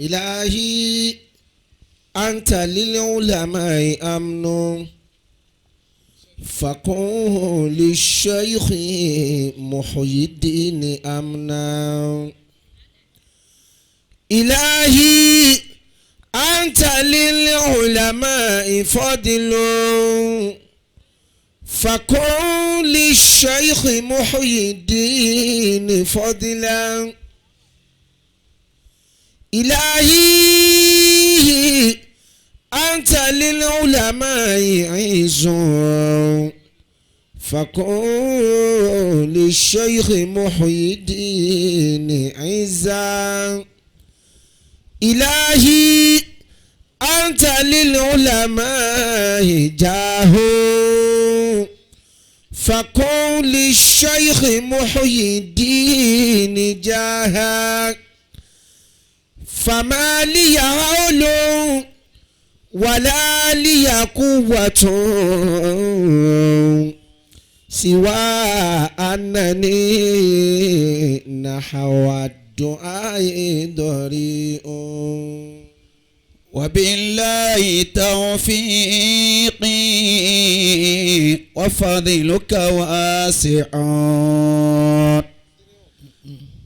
إلهي أنت للعلماء أمن فكن للشيخ محي الدين أمنا إلهي أنت للعلماء فضل فكن للشيخ محي الدين فضلا إلهي أنت للعلماء عز فكن للشيخ محي الدين عزا إلهي أنت للعلماء جاه فكن للشيخ محي الدين جاها فما لي حول ولا لي قوة سوى أنني نحو الدعاء ضريء وبالله توفيقي وفضلك واسع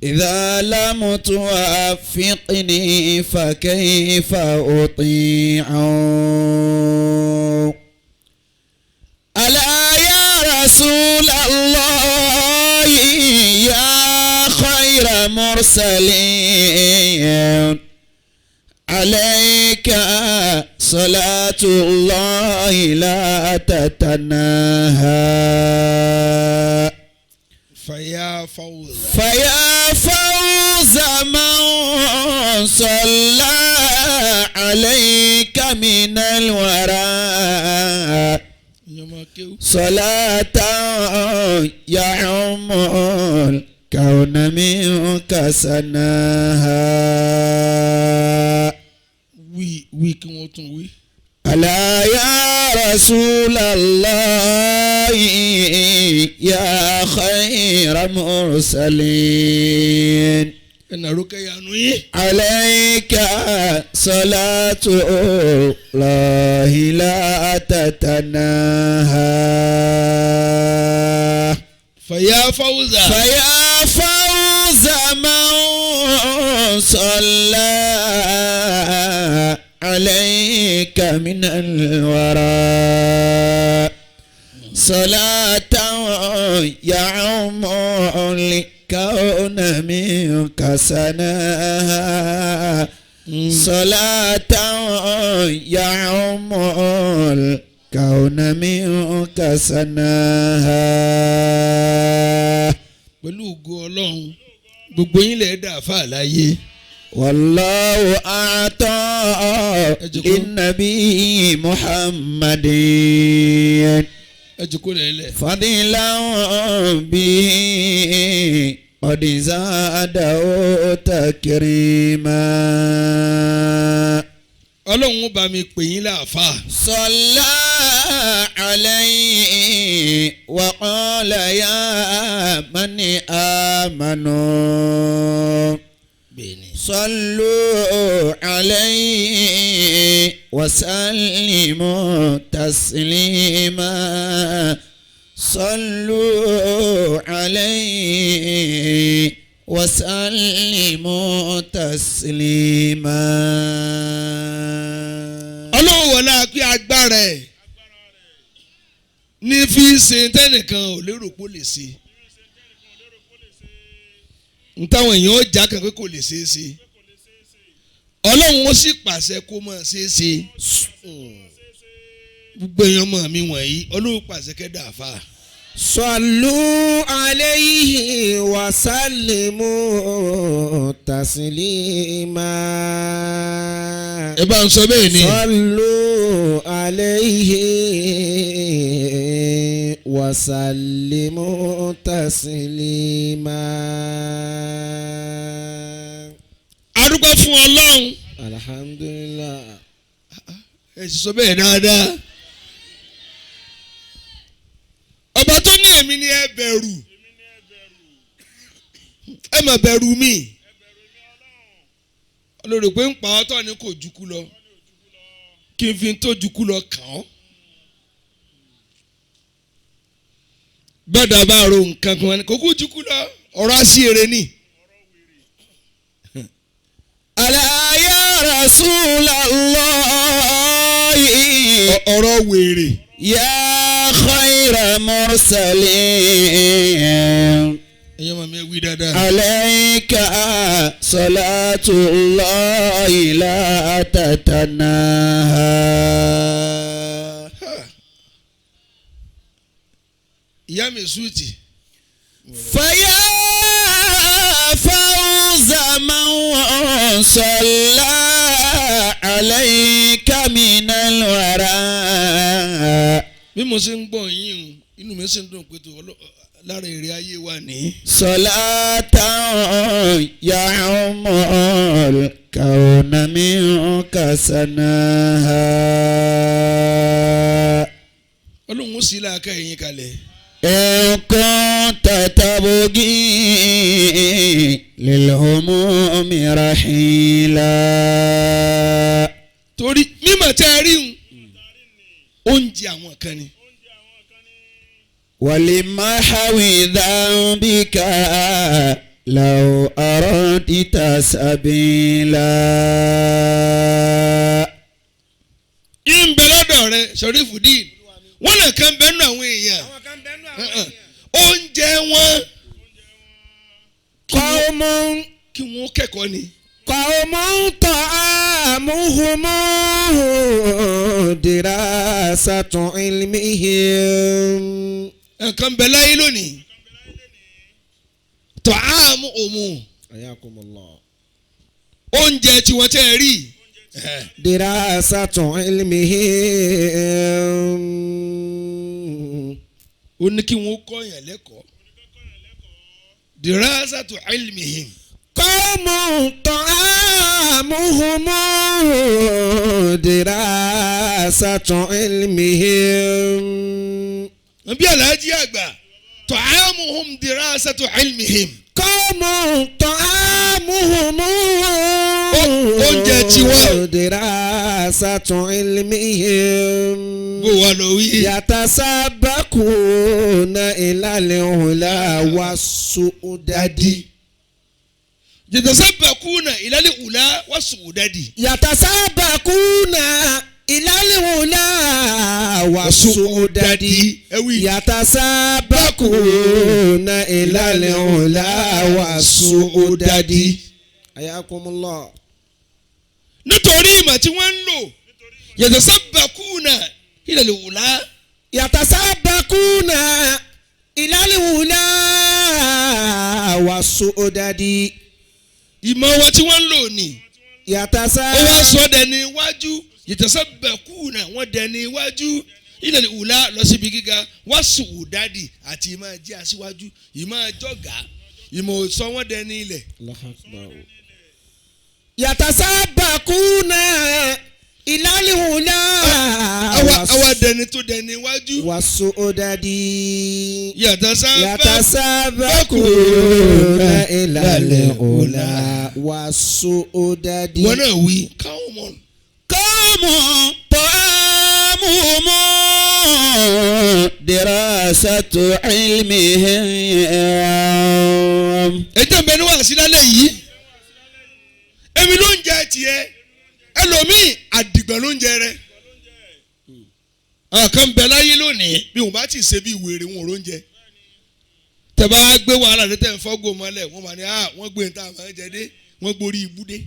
إذا لم توفقني فكيف أطيع ألا يا رسول الله يا خير مرسلين عليك صلاة الله لا تتناهى فيا فوز من صلى عليك من الورى صلاة يعم الكون منك سناها wí kí wọ́n tún wí. ألا يا رسول الله يا خير مرسلين ẹnà rókè yanu yín. عليك صلاة الله لا تتناهى فيا فوز من صلى عليك من الورى صلاة يعم الكون منك سناها صلاة يعم الكون منك سناها. pẹ̀lú ògo ọlọ́run gbogbo yín lè dà fà láyé. والله أعطى للنبي محمد فضلا به قد زاده تكريما. ọlọ́run ó bá mi pè yín láàfà. صلى عليه وقال يا من آمنوا صلوا عليه وسلموا تسليما. صلوا عليه وسلموا تسليما. ọlọ́run wọlé pé agbára ẹ̀ ní fi ṣe tẹ́nìkan ò lérò pé ó lè ṣe. ntáwọn èèyàn ó já kan pé kò lè ṣeé ṣe ọlọ́run ó sì pàṣẹ kó máa ṣeé ṣe gbogbo èèyàn mọ̀ mí wọ̀nyí ọlọ́run pàṣẹ kẹ́dà àfà. صلوا عليه وسلموا تسليما. ẹ bá ń sọ bẹ́ẹ̀ ni. صلوا عليه وسلموا تسليما. arúgbó fún ọlọ́run. alhamdulillah. ẹ sì sọ bẹ́ẹ̀ dáadáa. ọba tó ní èmi ni ẹ bẹ̀rù ẹ má bẹ̀rù mi olórí pé ń pa ọ́ tọ́ ni kò jukú lọ kí n fi tó jukú lọ kàn ọ́. gbọ́dọ̀ bá ro nǹkan kan kò kú jukú lọ ọ̀rọ̀ àṣìírí ni. Ala ya Rasulallah. ọ̀rọ̀ wèrè. Ya khayra mursalin. ẹ̀yọ́ màmí wí dáadáa. Alayka salatullahi la tatanaha. ìyá mi sùúrùtì. Faya fawza man salla alayka minal wara. bí mo ṣe ń gbọ́ yín inú mi ṣe ń dùn pé tó lára èrè ayé wa ní. Salatan ya'umul kauna minka sanaha. ọlọ́run ó sì láàká ẹ̀yìn kalẹ̀. In kunta tabghi lil humumi rahila. torí mímọ̀ tẹ́ ẹ rí oúnjẹ àwọn kan ni. ولمحو ذنبك لو أردت سبيلا. ìbẹ̀ lọ́dọ̀ rẹ Sharifudeen wọ́n lè kàn bẹ́ẹ̀ nù àwọn èèyàn oúnjẹ wọn kí wọ́n kẹ́kọ̀ọ́ ni. قوم طعامهم دراسة علمهم. nǹkan bẹ láyé lónìí tọ́hámù òmù Ayakumullah. oúnjẹ tí wọ́n tẹ́ ẹ rí. دراسة علمهم. ó ní kí wọ́n kọ́ yàn lẹ́kọ̀ọ́ dirasatu ilmihim. قوم طعامهم دراسة علمهم. bí aláàjì àgbà tọ́hámùhum dirasatu ilmihim. قوم طعامهم oúnjẹ tiwọn. دراسة علمهم. bó wà lọ wí. يتسابقون إلى العلا والسؤدد. يتسابقون إلى الأولى والسؤدد. يتسابقون إلى العلا والسؤدد. يتسابقون إلى العلا والسؤدد. حياكم الله. nítorí ìmọ̀ tí wọ́n ń lò يتسابقون إلى الأولى. يتسابقون إلى العلا والسؤدد. ìmọ̀ wọn tí wọ́n ń lò ní. Yàtàsá. ó wá sọ dẹni iwájú يتسابقون wọ́n dẹni iwájú إلى الأولى lọ síbi gíga والسؤدد àti ìmọ̀ jẹ́ aṣíwájú ìmọ̀ jọ̀gá ìmọ̀ sọ wọ́n dẹni ilẹ̀. Yàtàsábàkúnà ìlàlíhùnà. àwa dẹni tó dẹni iwájú. Wàsóòdàdì. Yàtàsábàkúnà ìlàlíhùnà. Wàsóòdàdì. wọ́n náà wí káwọn mọ̀. Kọ́mù tọ́mùmù dirasatu ilmihim. ẹjọ́ bẹ́ẹ̀ ni wọ́n àṣírí alẹ́ yìí èmi ló ń jẹ tiẹ̀ ẹlòmíì àdìgbọ̀n ló ń jẹ rẹ. àwọn kan bẹ láyé lónìí bí wọn bá ti ṣe bí wèrè wọn ò ló ń jẹ. tẹ́ bá gbé wàhálà dé tẹ́ ń fọ́gò mọ́lẹ̀ wọ́n máa ní wọ́n gbé níta àwọn ẹ̀jẹ̀ dé wọ́n gborí ibú dé.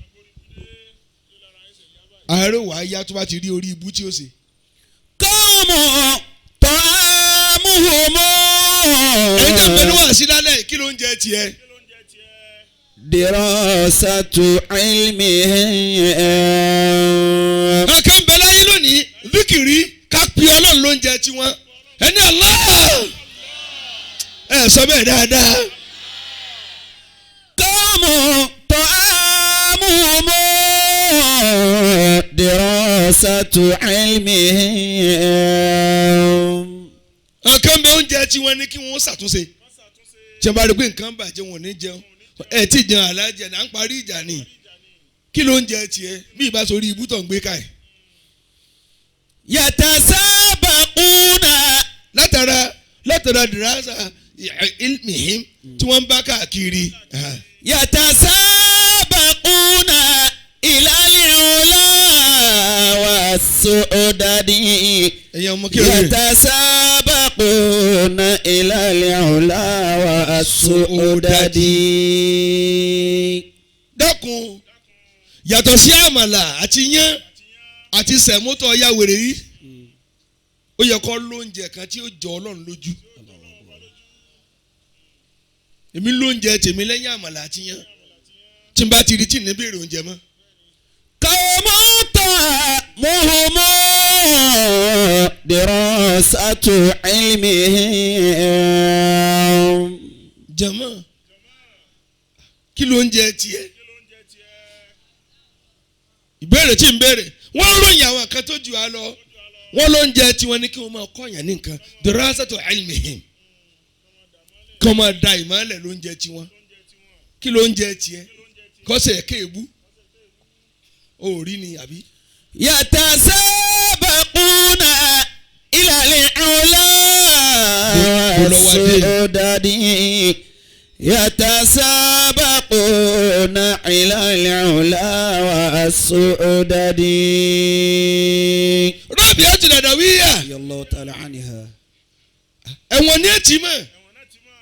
ààrẹ wàá yá tó bá ti rí orí ibú tí ó ṣe. Kọ́mù tọ́mùmù. ẹjọ́ bẹ́ẹ̀ ni wọ́n àṣírí alẹ́ kí ló ń jẹ tiẹ̀. dirasatu ilmihim. ọkàn bẹ láyé lónìí zikiri ká pe ọlọ́run ló ń jẹ tiwọn ẹni Allah ẹ sọ bẹ́ẹ̀ dáadáa. Kọ́mù tọ́mùmù dirasatu ilmihim. ọkàn bẹ oúnjẹ tiwọn ni kí wọ́n ṣàtúnṣe tí wọ́n bá rí pé nǹkan bàjẹ́ wọn ò ní jẹun ẹ tí jẹun alájẹ náà ń parí ìjà ni kí ló ń jẹ tiẹ̀ bí ìbá sórí ibú tó ń gbé ká ẹ̀. yatasabaquna. látara dìrásà ilmihim tí wọ́n ń bá káàkiri. yatasabaquna ilal ula was-su'dadi. ẹ̀yin ọmọ kí ló dé. yatasabaquna ilal ula was-su'dadi. dákun yàtọ̀ sí àmàlà àti yán àti sẹ̀mótò ya wèrè yìí ó yẹ kó lóúnjẹ kan tí ó jọ Ọlọ́run lójú. èmi lóúnjẹ tèmi lẹ́yìn àmàlà àti yán tí n bá ti rí tí ní béèrè oúnjẹ mọ́. kàwọ́mọ́tà mọ́hùmọ́ dirasatu ilmihim. jàmọ́ kí lóúnjẹ tiẹ̀ ìbéèrè tí ń béèrè wọ́n ròyìn àwọn kan tó jù á lọ wọ́n ló ń jẹ tiwọn ní kí wọ́n máa kọ́yàn ní nǹkan dirasatu ilmihim kí wọ́n máa da ìmọ̀lẹ̀ ló ń jẹ tiwọn kí ló ń jẹ tiẹ̀ kọ́sẹ̀ kéèbú ó rí ni àbí. yatasabaquna ilal ula was-su'dadi. yatasabaquna ilal ula was-su'dadi. rọ́ọ̀bì á ti dàda wíyà. Radiyallahu ta'ala anha. ẹ̀wọ̀n ní ẹ̀tì mọ̀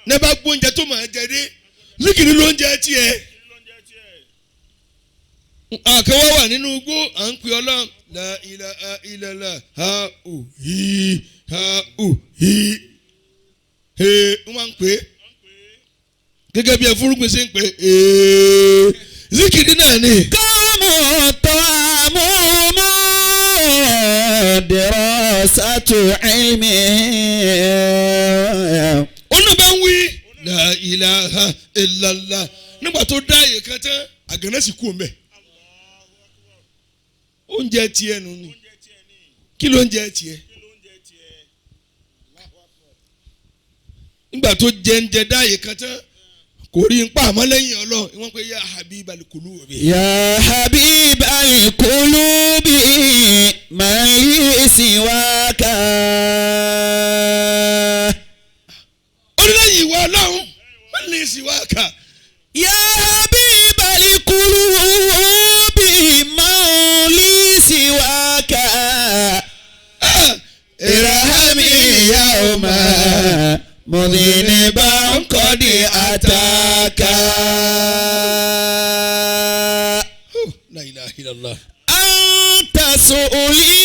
ní ẹ bá gbóúnjẹ tó máa jẹ dé líkìrì ló ń jẹ tiẹ̀. àkẹwà wà nínú igbó à ń pè Ọlọ́run la ilaha illallah ha ò hí ha ò hí he wọ́n ń pè é gẹ́gẹ́ bí ẹ̀fúrúgbìn ṣe ń pè é zikiri náà ni. kọ́mù tọ́ àmúmọ́ dirasatu ilmihim. ọ̀nà bá ń wí la ilaha illallah nígbà tó dá àyè kan tán àgànná sì kú mbẹ. oúnjẹ tiẹ̀ nù ni kí ló ń jẹ tiẹ̀ nígbà tó jẹ dá àyè kan tán kò rí n pa àmọ́ lẹ́yìn Ọlọ́run wọ́n pe ya habibal qulubi. ya habibal qulubi man siwaka. orílẹ̀-èdè ìwọ Ọlọ́run man li siwaka. ya habibal qulubi man li siwaka. irhami yawma mudhiniban qad ataka. la ilaha illallah. anta su'uli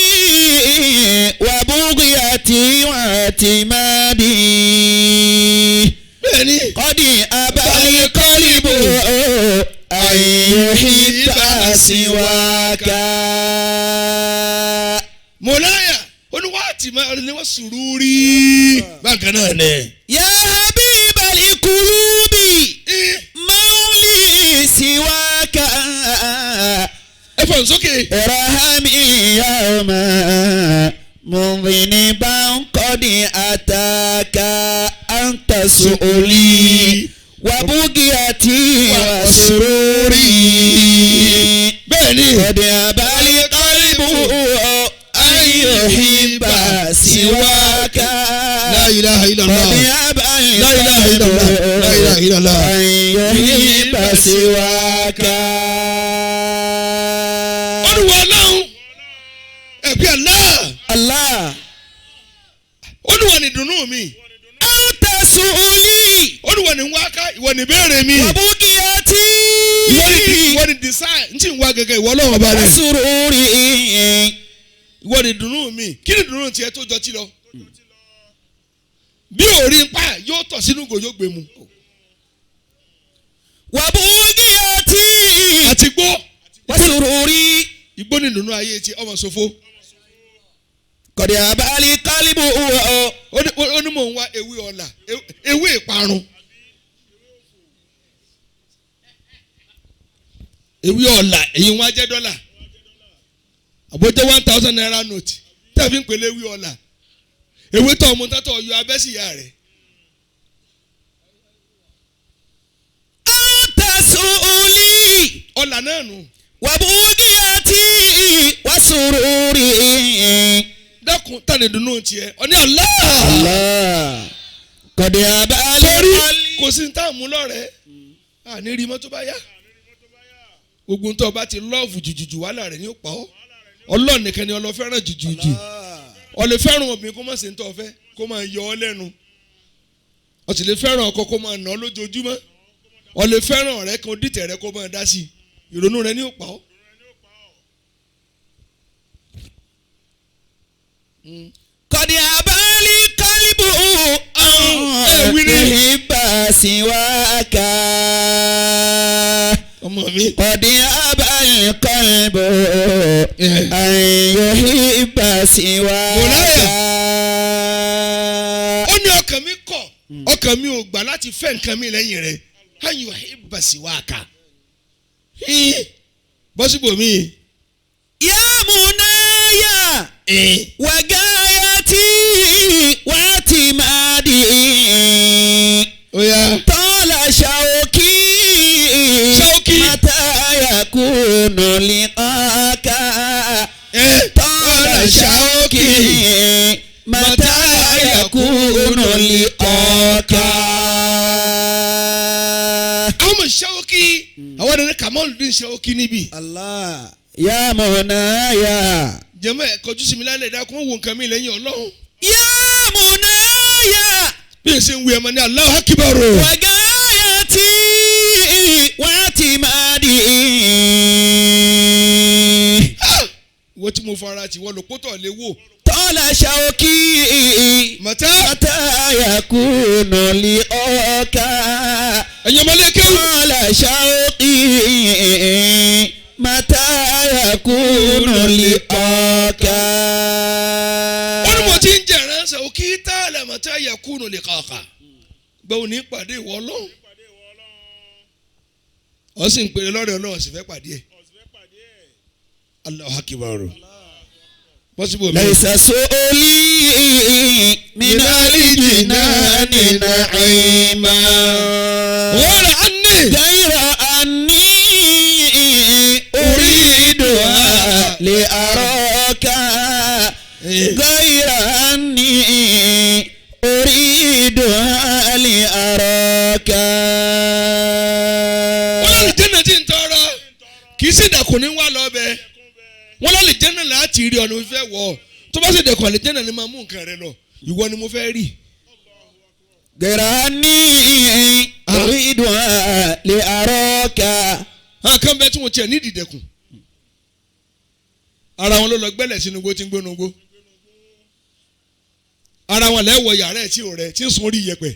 wa bughiyati wa i'timadi. bẹ́ẹ̀ni. qad abal qalbu an yuhibba siwaka. mọ̀láyà oníwàtí máa ní wọ́n sùúrù bákan náà ni. ya habibal qulubi man li siwaka. ẹ fọ̀n sókè. irhami yawma mudhiniban qad ataka. anta su'uli wa bughiyati wa sururi. bẹ́ẹ̀ni. qad abal qalbu an yuhibba siwaka. la ilaha illallah. qad abal la ilaha illallah. la ilaha illallah. an yuhibba siwaka. olùwà Ọlọ́run ẹ̀bí Allah olùwà ni dùnnú mi. anta su'uli olùwà ni wáká ìwọ ni béèrè mi. wa bughiyati ìwọ ni design n tí ń wá gẹ́gẹ́ ìwọ Ọlọ́run ọba wa rẹ̀. sururi. ìwọ ni dùnnú mi kí ni dùnnú tiẹ̀ tó jọ tí lọ. bí òrí ń pa yóò tọ̀ sínú gò yóò gbé mu. wa bughiyati àti gbó. wa sururi. igbó ni dùnnú ayé ti ọmọ ṣòfò. qad abal qalbu. ó ní mò ń wá ewé ọ̀la ewé ìparun. ewé ọ̀la èyí wọn á jẹ́ dọ́là àbójẹ́ 1000 naira note tàbí ń pèlè ewé ọ̀la ewé tó ọmọ tátọ̀ yọ abẹ́sìyá rẹ̀. anta su'uli ọ̀la náà nù. وبوقيتي وسروري. dákun tani dunu tiẹ̀ ọ ní Allah. Allah. قد أبالي torí قلبي. kò sí ní tá a mú lọ́rẹ̀ẹ́ àní rí mọ́tò bá yá gbogbo ń tọ́ ọba ti lọ́ọ̀fù jùjùjù wàhálà rẹ̀ ní ó pa ọ́ Ọlọ́run nìkan ni ọlọ́fẹ́ràn jùjùjù ọlẹ́ fẹ́ràn obìnrin kó má ṣe ń tọ́ fẹ́ kó máa yọ ọ́ lẹ́nu ó sì lè fẹ́ràn ọkọ kó máa nà ọ́ lójoojúmọ́ ọlẹ́ fẹ́ràn ọ̀rẹ́ kan dìtẹ̀ rẹ kó máa dá sí ìrònú rẹ ní ó pa ọ́. قد أبالي قلب أن يحب سواك. ọmọ mi قد أبى القلب أن يحب سواك. ó ní ọkàn mi kọ̀ ọkàn mi ò gbà láti fẹ́ nǹkan mi lẹ́yìn rẹ̀ ayò ìbàsí wa kà bọ́sibò mi. يا منايا وغايتي واعتمادي. oya طال شوقي متى يكون لقاك. طال شوقي متى يكون لقاك. àwọn Ṣawki àwọn ẹni Kamaldeen Ṣawki níbí. الله يا منايا. jẹ́mọ̀ ẹ̀ kọjú sí mi lálẹ́ dákun ó wo nǹkan mi lẹ́yìn Ọlọ́run. يا منايا bí ẹ ṣe ń wí ẹ máa ní Allahu Akbar. وغايتي واعتمادي. ìwọ tí mo fara tì wọ́n lò pótọ̀ lè wò. طال شوقي mọ̀tá متى يكون لقاك. ẹ̀yin ọmọlẹ́kẹ́ طال شوقي متى يكون لقاك. wọ́n ní mo ti ń jẹ́ ránṣẹ́ òkì tá a lẹ̀ mọ̀tá yakunu liqaka. gbẹ̀wò ní pàdé ìwọ Ọlọ́run. ọ sì ń pèrè lọ́rẹ̀ Ọlọ́run sì fẹ́ pàdé ẹ̀. Allahu Akbar. bọ́sibò mi. ليس سؤلي من الجنان نعيما. wọ́n á ní. غير أني أريدها لأراك. غير أني أريدها لأراك. wọ́n lálẹ́ jẹ́nà tí ń tọrọ kì í sì dẹ̀kùn ní wà lọ́bẹ̀ wọ́n lálẹ́ jẹ́nà láti rí ọ̀nà ìfẹ́ wọ̀ tó bá sì dẹ̀kùn àlẹ́ jẹ́nà ni máa mú nǹkan rẹ lọ ìwọ ni mo fẹ́ rí. غير أني أريدها لأراك. àwọn kan bẹ tí wọ́n tiẹ̀ nídìí dẹ̀kùn ara wọn ló lọ gbẹ́lẹ̀ sínú igbó tí ń gbónú igbó ara wọn lẹ́wọ̀ yàrá ẹ̀ tí ò rẹ̀ tí ń sun orí iyẹ̀pẹ̀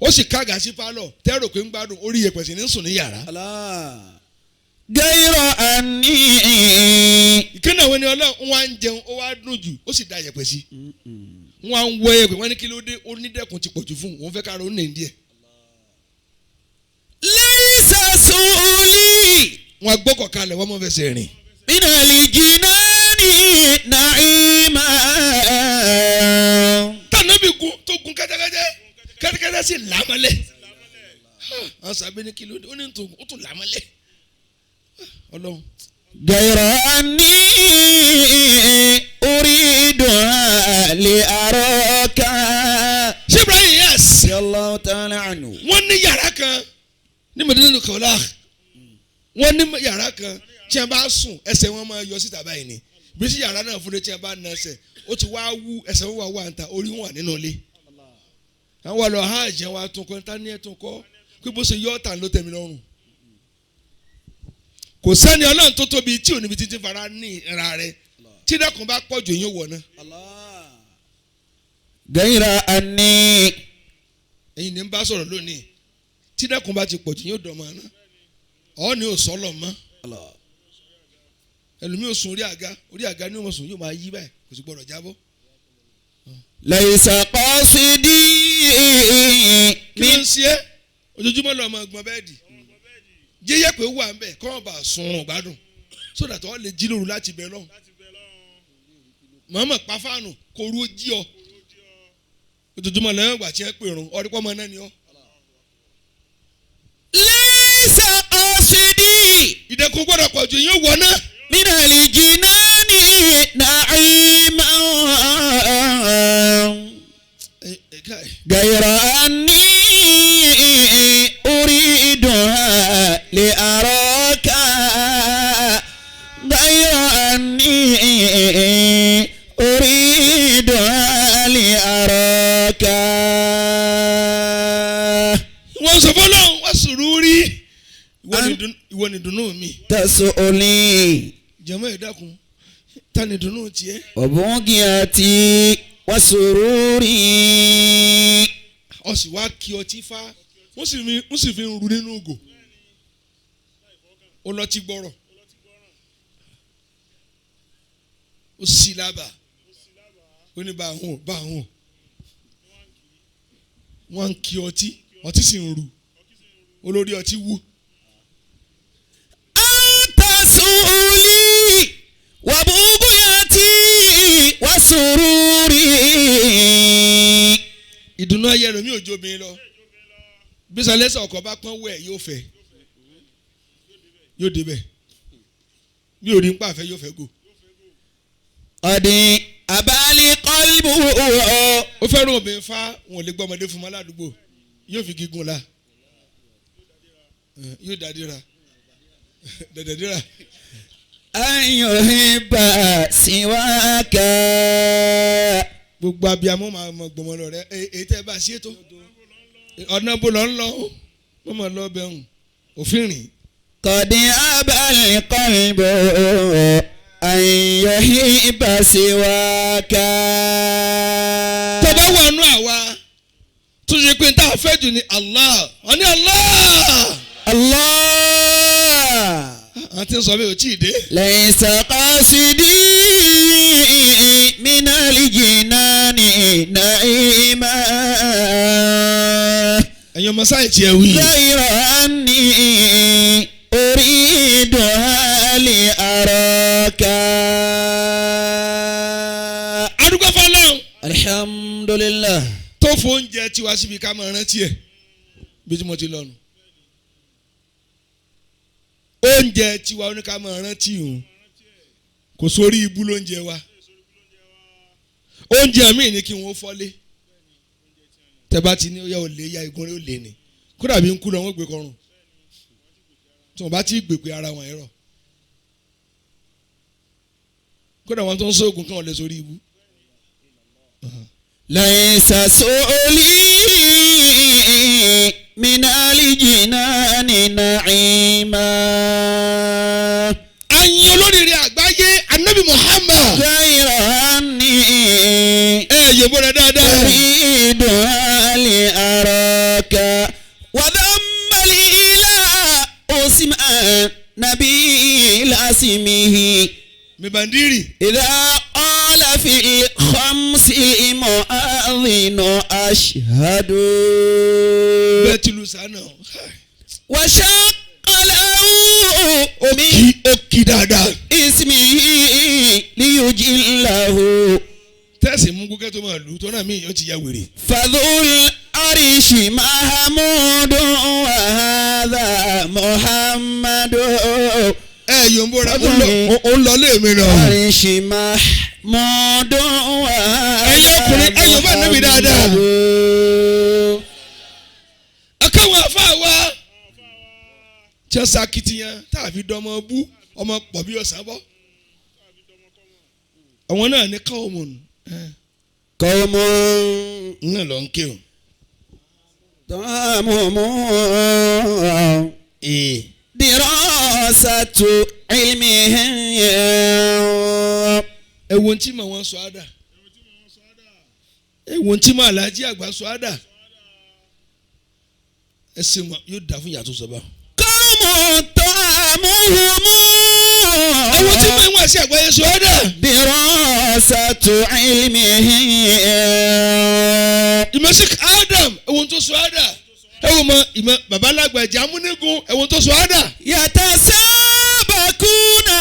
ó sì kága sí pálọ̀ tẹ́rò pé ń gbádùn orí iyẹ̀pẹ̀ sì ní sùn ní yàrá. غير أني. ìkànnì àwọn ènìyàn Ọlọ́run wọn á ń jẹun ó wá dùn jù ó sì da iyẹ̀pẹ̀ sí wọn á ń wọ iyẹ̀pẹ̀ wọn ní kí ló dé onídẹ̀kùn ti pọ̀jù fún òun fẹ́ kára ó nà ń díẹ̀. ليس سؤلي wọn agbọ́kọ̀ kalẹ̀ wọ́n mọ̀ fẹsẹ̀ rìn. من الجنان نعيما. tànàbí gun tó gun kẹ́tẹ́kẹ́tẹ́ sì làmọ́lẹ̀ àwọn sábẹ́ ní kí ló dé ó ní ó tún làmọ́lẹ̀ Ọlọ́run. غير أني أريدها لأراك. ṣé Ibrahim Yes رضي الله تعالى عنه. wọ́n ní yàrá kan ní Madinatu Kaolack wọ́n ní yàrá kan tí a bá sùn ẹsẹ̀ wọn máa yọ síta báyìí ni bí sí yàrá náà fúnni tí a bá na ẹsẹ̀ ó ti wá wú ẹsẹ̀ wọn wà níta orí wọn wà nínú ilé àwọn wà lọ hajj wa tún kọ́ níta ní ẹ̀tún kọ́ pé bó ṣe yọ ọ̀tàn ló tẹ̀mí lọ́rùn kò sẹ́ni Ọlọ́run tó tóbi tí ò níbi títí fara ní ìra rẹ̀ tí dẹ́kun bá pọ̀ jù yín wọ̀ náà. غير أني. ẹ̀yin ní ń bá sọ̀rọ̀ lónìí tí dẹ́kun bá ti pọ̀ jù yín ò dọ̀mọ́ náà ọ̀ ni ò sọ́lọ̀ mọ́ ẹlòmíì ò sùn orí àga ní òun sùn yóò máa yí báyìí kò sì gbọdọ̀ jábọ́. ليس قاصدي kí ló ń ṣe é ojoojúmọ́ lọ́ọ́ máa gbọ́n bẹ́ẹ̀dì jẹ́yẹ́ pé wà ń bẹ̀ kọ́ ọ̀ bá sun gbádùn sódà tó lè jí lóru láti bẹ̀ lọ́hùn mọ̀ọ́mọ̀ pa fáànù kó ru jí ọ ojoojúmọ́ lẹ́yìn ìgbà tí ẹ pè rún ọdún pọ́ mọ́ náà ni ọ. ليس قاصدي ìdẹ̀kùn gbọ́dọ̀ pọ̀ jù yín wọ̀ náà. من الجنان نعيما غير أني أريدها لأراك غير أني أريدها لأراك wọ́n sọ fọlọ́run wọ́n sùúrù rí ìwọ ni dùnú mi. تسؤلي jẹ́mọ́ ẹ̀ dákun ta ni dùnú tiẹ̀. وبغيتي وسروري ọ sì wá kí ọtí fá wọ́n sì fi ń ru nínú ògò ó lọ́tí gbọ́rọ̀ ó sì lábà ó ní bá àwọn wọ́n ń kí ọtí sì ń ru olórí ọtí wú. تسؤلي وبغيتي وسروري ìdùnnú ayé rẹ̀ mi ò jó obìnrin lọ bísọ̀lẹ́sọ̀ ọkọ̀ bá pọ́n wẹ̀ yóò fẹ́ yóò débẹ̀ bí ò rí ń pàfẹ́ yóò fẹ́ gò. ọ̀dìn àbálí kọ́líbù ó fẹ́ràn obìnrin fá wọn ò lè gbọ́ ọmọdé fún ọmọ aládùúgbò yóò fi gígùn la yóò dàdíra dàdàdíra. ayọ̀hìnbà síwáàkà. gbogbo abiyamọ máa mọ gbọmọ lọ rẹ èyí tẹ bá ṣe tó ọ̀nà bó lọ ń lọ wọ́n mọ̀ lọ bẹ̀ hùn òfin rìn. kọ̀dí àbálí kọ́líbù ayọ̀hìnbà síwáàkà. tó bá wà nù àwa tó ṣe pé tá a fẹ́ jù ní Allah wọ́n ní Allah. Allah. àti sọ mi ò tí ì dé. laysa qasidi minal jinani naima. ẹ̀yin ọmọ sáyẹ̀tì ẹ̀ wí. ghayra anni uriduha li araka. adúgbò fọlọ́n. alhamdulillah. tó fo oúnjẹ tiwa síbi ká máa rántí ẹ̀ bí tí mo ti lọ́nu. oúnjẹ tiwa ó ní ká máa rántí òun kò sórí ibú lóúnjẹ wa oúnjẹ mi ní kí wọ́n fọ́lé tẹ́bá ti ní ó yẹ ò lé ya igun rẹ̀ ó lé ni kódà bí ń kú lọ wọ́n gbé kọrùn tí wọ́n bá ti gbèpè ara wọn ẹ̀rọ kódà wọ́n tó ń sóògùn kí wọ́n lè sórí ibú. laysa su'li minal jinani na'ima. ẹ̀yin olóríire àgbáyé anabi Muhammad. ghayra anni yòbó rẹ dáadáa. uriduha li araka. wa dhamma li ila usma nabil asmihi. mibandiri. idha qala fi khamsi mu'adhdhinu ashhadu. bẹ́ẹ̀ tìlú sànà. wa shaqqa lahu ó kí dáadáa. ismihi liyujillahu. tẹ́sí mú kókẹ́ tó máa lù tó náà mí yóò ti ya wèrè. fadhul arishi mahamudu wa hadha muhammadu. yòbó rẹ ó lọ lé mi náà. arishi mahamudu wa hadha ẹ̀yin ọkùnrin ẹ̀yin ọba níbi dáadáa. akáwọn afa wa tí wọ́n sakitiyan tàbí dọ́mọ bú ọmọ pọ̀ bí ọ̀sán bọ́. àwọn náà ní káwọn mọ̀ nù. kọ́mọ́ náà lọ ń ké o. tọ́mọ̀mọ́ dirasatu ilmihi. ẹ̀wọ̀n tí mà wọ́n sọ àdà ẹ̀wọ̀n tí mà alájí àgbà sọ àdà ẹsẹ̀ wọn yóò dà fún yàtọ̀ sọ́ba. kọ́mọ̀ tọ́mọ̀mọ́. ẹ̀wọ̀n tí mà wọ́n sí àgbáyé sọ àdà. dirasatu ilmihi. ìmọ̀sí Adam ẹ̀wọ̀n tó sọ àdà ẹ̀wọ̀n mọ ìmọ̀ babalágbàjà amúnégún ẹ̀wọ̀n tó sọ àdà. yatasabakuna.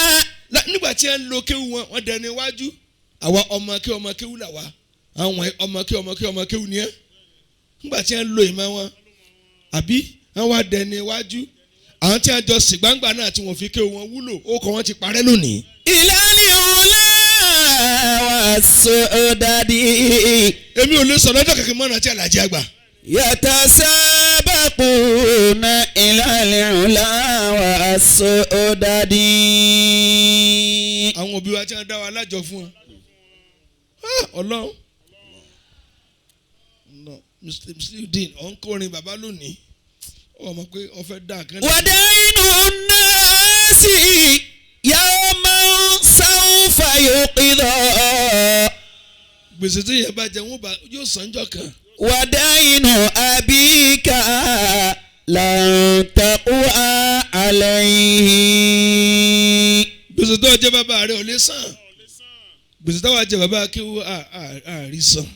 nígbà tí ẹ ń lo kéwù wọn wọ́n dẹni iwájú àwa ọmọ kéwù là wá àwọn ọmọ kéwù ni ẹ nígbà tí ẹ ń lo ìmọ̀ wọn àbí wọ́n wá dẹni iwájú àwọn tí a jọ sìgbàǹgbà náà tí wọ́n fi ké wọn wúlò ó kọ́ wọn ti parẹ́ lónìí. ìlànà ọ̀la wà sódàdí. èmi ò lè sọ lọ́jọ́ kẹ̀kẹ́ mọ́nà tí Àlàjí àgbà. yatasabaquna ìlànà ọ̀la wà sódàdí. àwọn òbí wa tí wọ́n dá wa lájọ fún wọn. Ọlọ́run Muslim ọ̀nkọrin bàbá lónìí ọmọ pé ọfẹ dá kan. wàdà inú nọ́ọ̀sì yawma sawfa yuqida. gbèsè tí yẹn bá jẹ wọn bá yóò sanjọ kan. wàdà inú abika lan taqwa alayhi. gbèsè tó jẹ bàbá rẹ ò lè san gbèsè tó wà jẹ bàbá akéwò àrí san.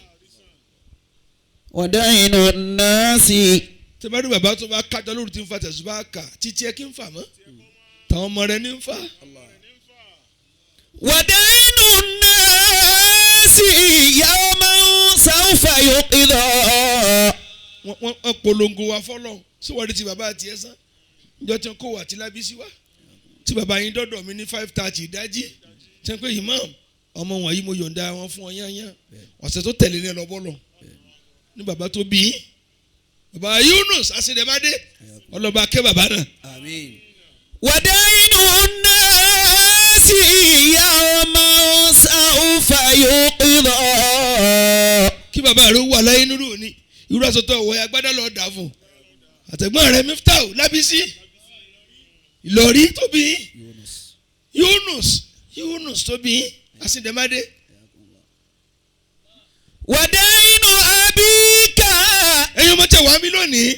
wàdà inú nọ́ọ̀sì. tẹ́bárí bàbá tó bá kájọ lórí tí ń fa tẹ̀sùbá kà títí ẹ kí ń fà mọ́ táwọn ọmọ rẹ ní ń fà. wàdà inú nọ́ọ̀sì yawma sawfa yuqida. wọ́n polongo wa fọ́lọ́ síwájú tí bàbá tiẹ̀ sán níjọ́ tí wọ́n kó wà tí Lábísí wá tí bàbá yín dọ́dọ̀ mi ní 5:30 ìdájí tí wọ́n pé imam ọmọ wọ̀nyí mo yọ̀ǹda wọn fún ọ yányán ọ̀sẹ̀ tó tẹ̀lé ní ẹlọ́bọ́lọ̀ ní bàbá tó bí bàbá Yunus asidemade ọlọ́ba ké bàbá náà. àmín. wàdà inú nọ́ọ̀sì yawma sawfa yuqida. kí bàbá rẹ wà láyé nírú òní irú àsọtọ̀ ọ̀wọ́ agbádá lọ́ọ́ dà fún àtẹ̀gbọ́n rẹ Miftau Lábísí Ìlọrí tó bí Yunus tó bí asidemade. wàdà inú abika. ẹ̀yin ọmọ tẹ wá mí lónìí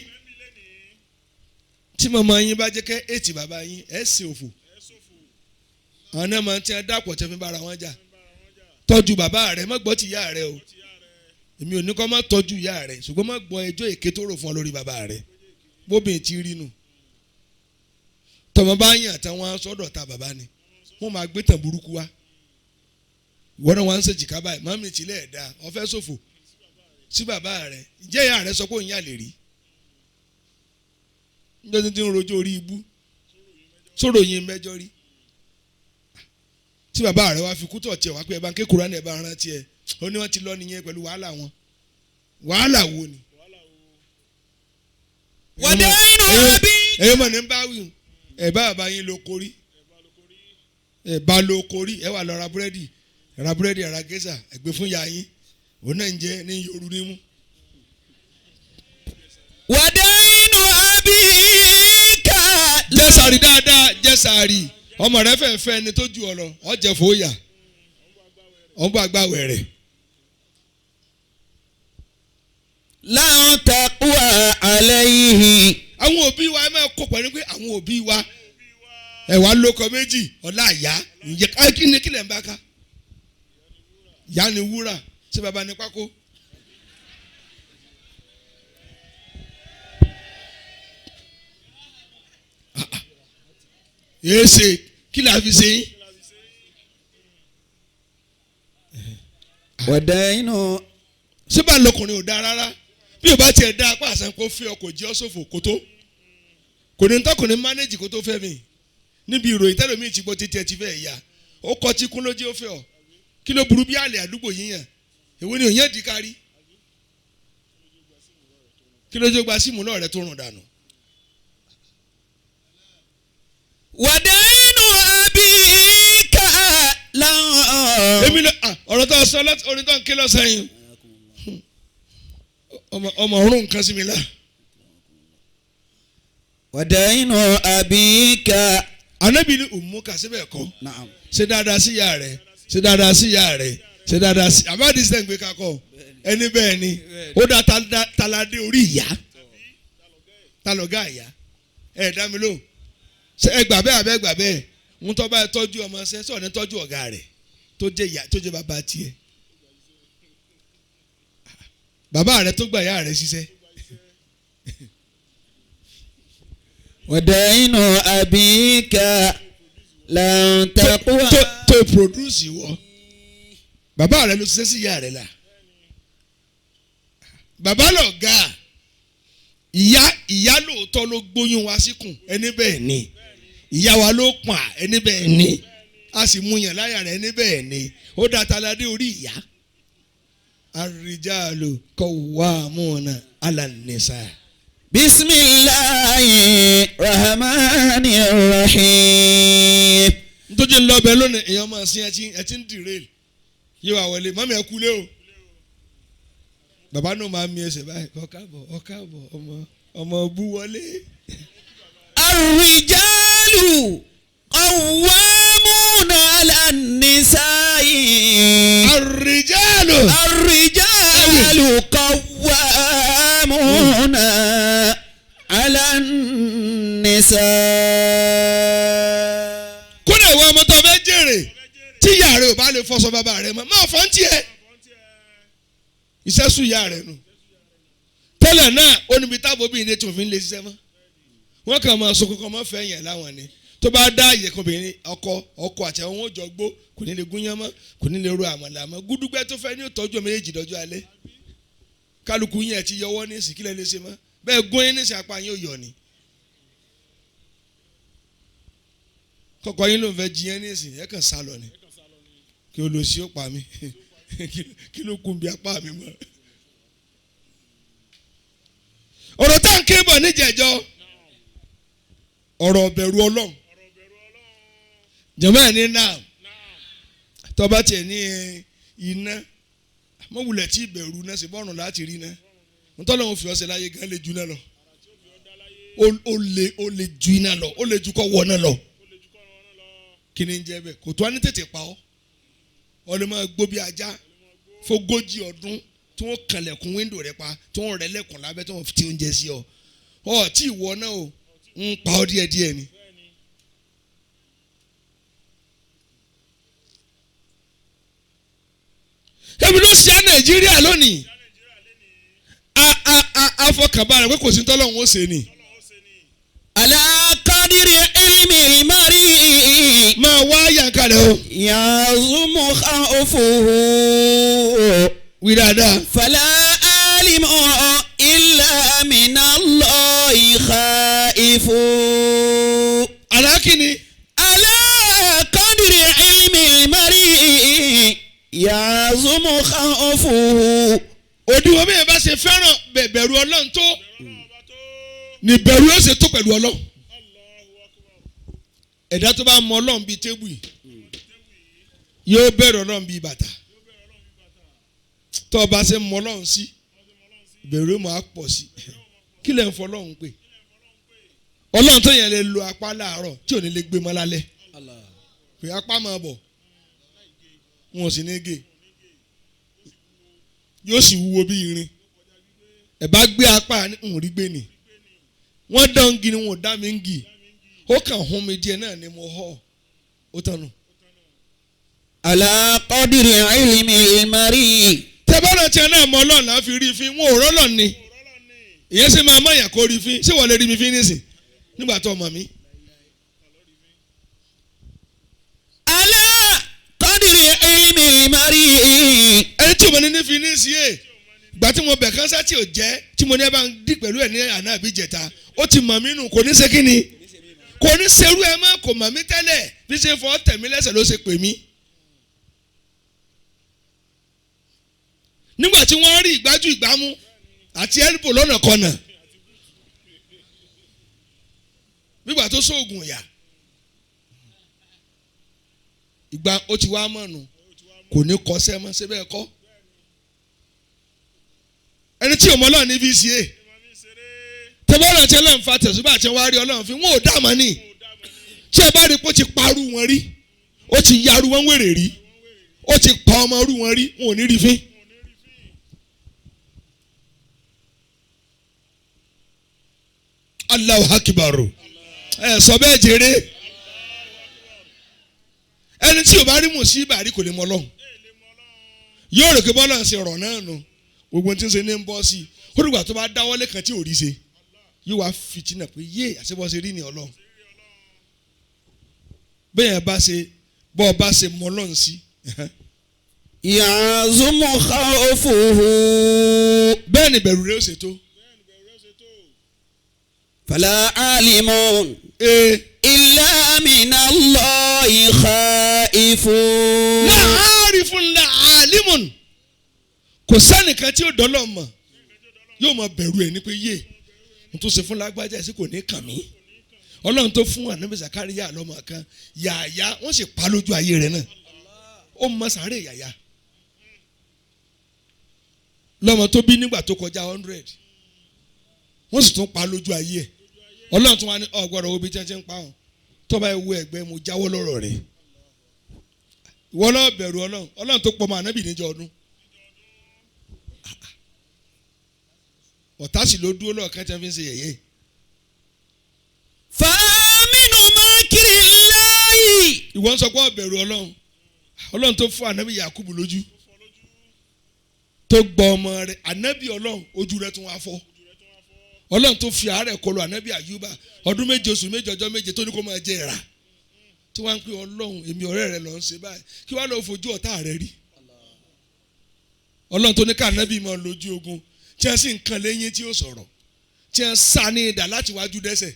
tí màmá yín bá jẹ́ kẹ́ ètì bàbá yín ẹ̀ sì òfò àwọn náà máa ń tẹ́ dàpọ̀ tẹ́ fi bára wọn jà tọ́jú bàbá rẹ̀ má gbọ́ ti ìyá rẹ̀ o èmi ò ní kọ́ má tọ́jú ìyá rẹ̀ ṣùgbọ́n má gbọ́ ẹjọ́ èké tó rò fún ọ lórí bàbá rẹ̀ bóbìnrin ti rí nu tọmọ bá yàn àtàwọn sọ́dọ̀ ta bàbá ni wọ́n máa gbé tàn burúkú wá ìwọ náà wọ́n ń ṣèjìká báyìí màmí tilẹ̀ ẹ̀dá ọ fẹ́ ṣòfò sí bàbá rẹ̀ ǹjẹ́ ìyá rẹ̀ sọ pé òun yà lè rí níjọ́ tí ń rojọ́ orí ibú sọ̀rọ̀ yín mẹ́jọ rí tí bàbá rẹ̀ wá fi kú tọ̀ tiẹ̀ wá pé ẹ bá ń ké Kùránì ẹ bá ń rántí ẹ ó ní wọ́n ti lọ nìyẹn pẹ̀lú wàhálà wọn wàhálà wo ni. wàdà inú abi. ẹ̀yin mọ̀ ní bá wí ẹ̀ bá bàbá yín lo korí ẹ̀ bá lo korí ẹ̀ wà lọ ra búrẹ́dì ra gẹ́sà ẹ̀ gbé fún ìyá yín òun náà ń jẹ ní yorùbá nímú. wàdà inú abika. jẹ́sàárì dáadáa jẹ́sàárì ọmọ rẹ fẹ́ ẹni tó ju ọ lọ ọ jẹ fòóyà ọ bá gbàwẹ̀ rẹ̀. lan taqwa alayhi. àwọn òbí wa ẹ máa kó pẹ̀lú pé àwọn òbí wa ẹ wá lóko méjì ọ̀la àyà ǹjẹ́ kí ni kílẹ̀ ń bá ká ìyá ni wúrà ṣé bàbá ni pákó. èsè kí la fi ṣe yín. wàdà inú. síbà lọkùnrin ò dáa rárá bí o bá tiẹ̀ dá apá àṣà kó fẹ́ ọ kò jẹ́ ọ sófò kó tó kò ní tọkùnrin mánéjì kó tó fẹ́ mi níbi ìròyìn tẹ́lẹ̀mí ti gbọ́ títí ẹ ti fẹ́ ìyá ó kọ́ tí kún lójú ó fẹ́ ọ kí ló burú bí àlè àdúgbò yíyàn èwo ni òyìn ẹ̀dí kárí kí lójú gba síìmù náà rẹ tó rùn dànù. wàdà inú abika láwọn. èmi lọ ọ̀rọ̀ tó sọ orin tó ń ké lọ́sàn-án ọmọ ọ̀run nǹkan sí mi lá. wàdà inú abika. Ànábì ní òmùkà síbẹ̀ kọ́ naam. ṣe dáadáa sí ìyá rẹ̀ ṣe dáadáa sí ìyá rẹ̀ ṣe dáadáa sí àbáàdì sí ẹ̀ǹgbẹ́ kakọ́ ẹni bẹ́ẹ̀ ni ó dá taládé orí ìyá talọ̀gá ìyá ẹ̀ dá mi lò ṣe ẹ gbà bẹ́ẹ̀ abẹ́ gbà bẹ́ẹ̀ ń tọ́ bá tọ́jú ọmọ ṣe sọ̀rọ̀ ní tọ́jú ọ̀gá rẹ̀ tó jẹ́ ìyá tó jẹ́ bàbá tiẹ̀ bàbá rẹ̀ tó gbà ìyá rẹ̀ ṣiṣẹ́. wàdà inú abika lan taqwa. tó produce wọ bàbá rẹ̀ ló ṣiṣẹ́ sí ìyá rẹ̀ la bàbá lọ̀gá ìyá lóòótọ́ ló gbóyún wa síkùn ẹni bẹ́ẹ̀ ni ìyá wa ló pọ̀n ẹni bẹ́ẹ̀ ni a sì mú yàn láyà rẹ̀ ẹni bẹ́ẹ̀ ni ó dá taládé orí ìyá. Ar-rijalu qawwamuna 'ala an-nisa. Bismillahir Rahmanir Rahim. Nítorí ńlọbẹ lónìí èèyàn máa sin ẹtí ń dìrẹ́l yé wa wọlé mọ́mí ẹ kúlé o. Bàbá náà máa mi ẹsẹ̀ báyìí ọ̀káàbọ̀ ọmọ bú wọlé. Ar-rijalu qawwamuna 'ala an-nisa'i. Ar-rijalu qawwamuna 'ala an-nisa'i. Kódà ìwọ ọmọ tó fẹ́ jèrè tí ìyá rẹ ò bá lè fọṣọ bàbá rẹ mọ́ máa fọ́n tiẹ̀. Iṣẹ́ sùn ìyá rẹ̀ nù. Tẹ́lẹ̀ náà ó níbi táàbù obìnrin tí òfin lè ṣiṣẹ́ mọ́. Wọ́n kàn máa sọkún kan máa fẹ́ yẹn láwọn ni. Tó bá dá àyè kan obìnrin ọkọ àti àwọn òjò gbó kò ní lè gúnyán mọ́ kò ní lè ro àmàlà mọ́. Gúdúgbẹ́ tó fẹ́ ní ìtọ́jú méjì dọ́jọ́ alẹ́. Kálukú yẹn ti yọwọ́ ní ìsìn kílẹ̀ lè ṣe mọ́. Bẹ́ẹ̀ gún yín ní ìsìn apá yín ò yọ ni. Kọ́kọ́ yín ló ń fẹ́ jí yẹn ní ìsìn ẹ̀ kàn sá lọ ni. Kí o lọ sí ó pa mí. Kí ló kún bí apá mi mọ́. Ọ̀rọ̀ tá à ń ké bọ̀ níjẹ̀jọ́ ọ̀rọ̀ bẹ̀rù Ọlọ́run jọ̀mọ́ ẹ̀ ní náà tọ́ba tiẹ̀ ní iná mọ̀wulẹ̀ tí ìbẹ̀rù náà ṣe bọ́ọ̀rùn láti rí náà ntọ́lọ́run fi ọ̀sẹ̀ láyé gan lè ju náà lọ ó lè ju iná lọ ó lè ju kọ́ wọ náà lọ kí ni ń jẹ́ bẹ́ẹ̀ kò tó wá ní tètè pa ọ́ ọ lè máa gbó bí ajá fógójì ọdún tí wọ́n kànlẹ̀kùn wíńdò rẹ pa tí wọ́n rẹ lẹ́kùn lábẹ́ tí wọ́n fi ti oúnjẹ sí ọ ọ tí ìwọ náà o ń pa ọ díẹ̀díẹ̀ ni. ebi ló ṣe Nàìjíríà lónìí afọkànbalẹ̀ pé kò sí tọ́lọ́hún ó ṣe ni. Ala qadri ilmi al-mari. Máa wá yànkalẹ̀ o. Yazumu khawfuhu. Wí dáadáa. Fala alimu illa minallahi khaifu. Alákìní. Ala qadri ilmi al-mari. Yazumu khawfuhu. Òdiwọ̀n bí yẹn bá ṣe fẹ́ràn bẹ̀rù Ọlọ́run tó ní bẹ̀rù yóò ṣe tó pẹ̀lú Ọlọ́run. Ẹ̀dá tó bá mọ Ọlọ́run bíi tébù yìí yóò bẹ̀rù Ọlọ́run bíi bàtà. Tó o bá ṣe mọ Ọlọ́run sí bẹ̀rù yóò máa pọ̀ sí. Kí lẹ̀ ń fọ Ọlọ́run pè? Ọlọ́run tó yẹn lè lo apá láàárọ̀ tí ò ní lè gbé mọ́ lálẹ́. Pé apá máa bọ̀ wọn ò sì ní gé yóò sì wúwo bí irin. Ẹ bá gbé apá ń rí gbé ni wọ́n dán gi ni wọn ò dá mi ń gì ó kàn hún mi díẹ̀ náà ni mo họ ó tánu. Ala qadri ilmi al-mari. Tẹ́bọ́nà tí ẹ náà mọ Ọlọ́run láfi rí fín wọn ò rọ́lọ́ ni ìyẹn sì máa mọ̀yàn kó rí fín ṣé wọ́n lè rí mi fín nísìn nígbà tó mọ̀ mí. Ala qadri ilmi al-mari. Ẹni tí mo ní ní fi ní sí ẹ̀ ìgbà tí mo bẹ̀ kánsá tí ò jẹ́ tí mo ní ẹ bá ń dì pẹ̀lú ẹ̀ ní àná àbí jẹta ó ti mọ̀ mí nù kò ní ṣe kí ni kò ní ṣerú ẹ mọ́ kò mọ̀ mí tẹ́lẹ̀ bí ṣe fọ́ tẹ̀mí lẹ́sẹ̀ ló ṣe pè mí. Nígbà tí wọ́n rí ìgbájú ìgbámú àti ẹ́lìpò lọ́nà kọ̀nà nígbà tó sóògùn ìyà ìgbà ó ti wá mọ̀nù kò ní kọsẹ́ mọ́ ṣé bẹ́ẹ̀ kọ́. Ẹni tí òmò Ọlọ́run ní VCA tẹ́bọ́lá tí Ọlọ́run fa tẹ̀sùbá àti wá rí Ọlọ́run fi wọ́n ò dá mọ́ ni tí ẹ bá rí pé ó ti parú wọn rí ó ti yarú wọn wèrè rí ó ti pa ọmọ rú wọn rí wọn ò ní rí fín. Allahu Akbar ẹ sọ bẹ́ẹ̀ jèrè ẹni tí ò bá rí mùsíbà rí kò lè mọ Ọlọ́run yóò rò pé bọ́lá ń ṣe ọ̀rọ̀ náà nù gbogbo tí ń ṣe ní ń bọ́ sí i ó dìgbà tó bá dáwọ́lé kan tí ò rí ṣe yóò wá fìtínà pé yé àṣebọ́sẹ̀ rí ni Ọlọ́run bẹ́ẹ̀ bá ṣe bọ́ ọ bá ṣe mọ Ọlọ́run sí. Yazumu khawfuhu. Bẹ́ẹ̀ ni bẹ̀rù rẹ̀ ó ṣe tó فلا عالم ee إلا من الله خائف. láàárìfún làálímùn kò sẹ́nìkan tí ó dọ́lọ́ mọ̀ yóò máa bẹ̀rù ẹ̀ ní pé yé n tó ṣe fún lágbájá sí kò ní kàn mí ọlọ́run tó fún ànábì Zakariya lọ́mọ kan yàyà wọ́n sì pa lójú ayé rẹ̀ náà ó mọ sàárè yàyà lọ́mọ tó bí nígbà tó kọjá 100 wọ́n sì tún pa lójú ayé ẹ̀ ọlọ́run tún wá ní ọgbọ́dọ̀ wo bí tí wọ́n ti ń pa ọ́n tó bá ewu ẹ̀gbẹ́ mo jáwọ́ lọ́rọ̀ rẹ̀ ìwọ lọ́ọ́ bẹ̀rù ọlọ́run tó pọ̀ mọ́ ànábì níjọ ọdún ọ̀tá sì ló dúró lọ́ọ̀kan tí wọ́n fi ń ṣe yẹ̀yẹ́. fàmínú mákìrì láàyè. ìwọ ń sọ pé ọ̀bẹ̀rù ọlọ́run tó fún ànábì Yakubu lójú tó gbọ́ ọmọ rẹ̀ ànábì ọlọ́run ojú rẹ̀ tún wá fọ́ ọlọ́run tó fi àárẹ̀ kọlu ànábì Ayuba ọdún méje oṣù méje ọjọ́ méje tó ní kó máa jẹ ẹ̀rà tí wọ́n á ń pè ọlọ́run èmi ọ̀rẹ́ rẹ̀ ló ń ṣe báyìí kí wọ́n á lọ fojú ọ̀tá rẹ̀ rí ọlọ́run tó ní ká ànábì máa lójú ogun tí wọ́n sì ń kan lẹ́yìn tí ó sọ̀rọ̀ tí wọ́n sá ní idà láti wájú dẹ́sẹ̀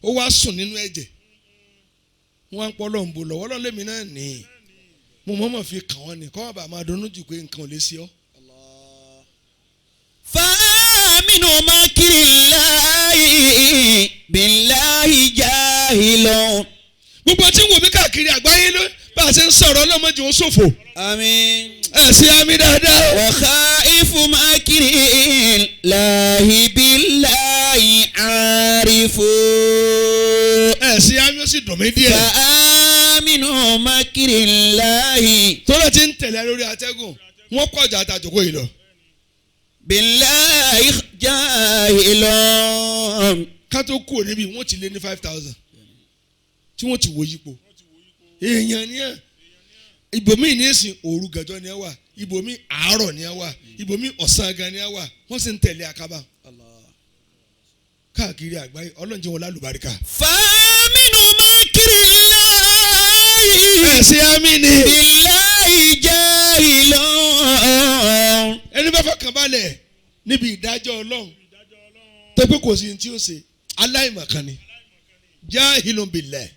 ó wá sùn nínú ẹ̀jẹ̀ wọ́n á ń pọ́ lọ́n bò lọ́wọ́ lọ́n lèmi náà ní mo mọ̀ọ́mọ̀ fi kàn wọ́n ní kọ́ wọn bá máa dunnú jù pé nǹkan ò lè ṣe ọ́. fàmínú mákìrì láàyè bíláhì jáhìlọ́n. gbogbo tí ń wò mí káàkiri àgbáyé ló bá a ṣe ń sọ̀rọ̀ ọlọ́mọdé ó ṣòfò. àmín. ẹ ṣe àmì dáadáa. wa khaifu mákìrì láàyè bíláhì àrífò. ẹ ṣe àmì ó sì dùn mí díẹ̀. fàmínú mákìrì láàyè. tọ́lá ti ń tẹ̀lé lórí atẹ́gùn wọ́n kọjá àtàjòkó yìí lọ. bíláhì jáhìlọ́n. ká tó kú níbi wọ́n ti lé ní 5,000 tí wọ́n ti wo yípo èèyàn ni ẹ ibòmí ní èsì òru gàjọ ni ẹ wà ibòmí àárọ̀ ni ẹ wà ibòmí ọ̀sán gan ni ẹ wà wọ́n sì ń tẹ̀lé àkàbà káàkiri àgbáyé ọlọ́njẹ́ wọn lálùbáríkà. fàmínú mákìrì láàyè. ẹ̀sìn àmì ni. bíláhì jáhìlọ́n. ẹni bá fọkàn balẹ̀ níbi ìdájọ́ ọlọ́run tó pé kò sí ní tí ó ṣe aláìmọ̀kan ni jahilun billah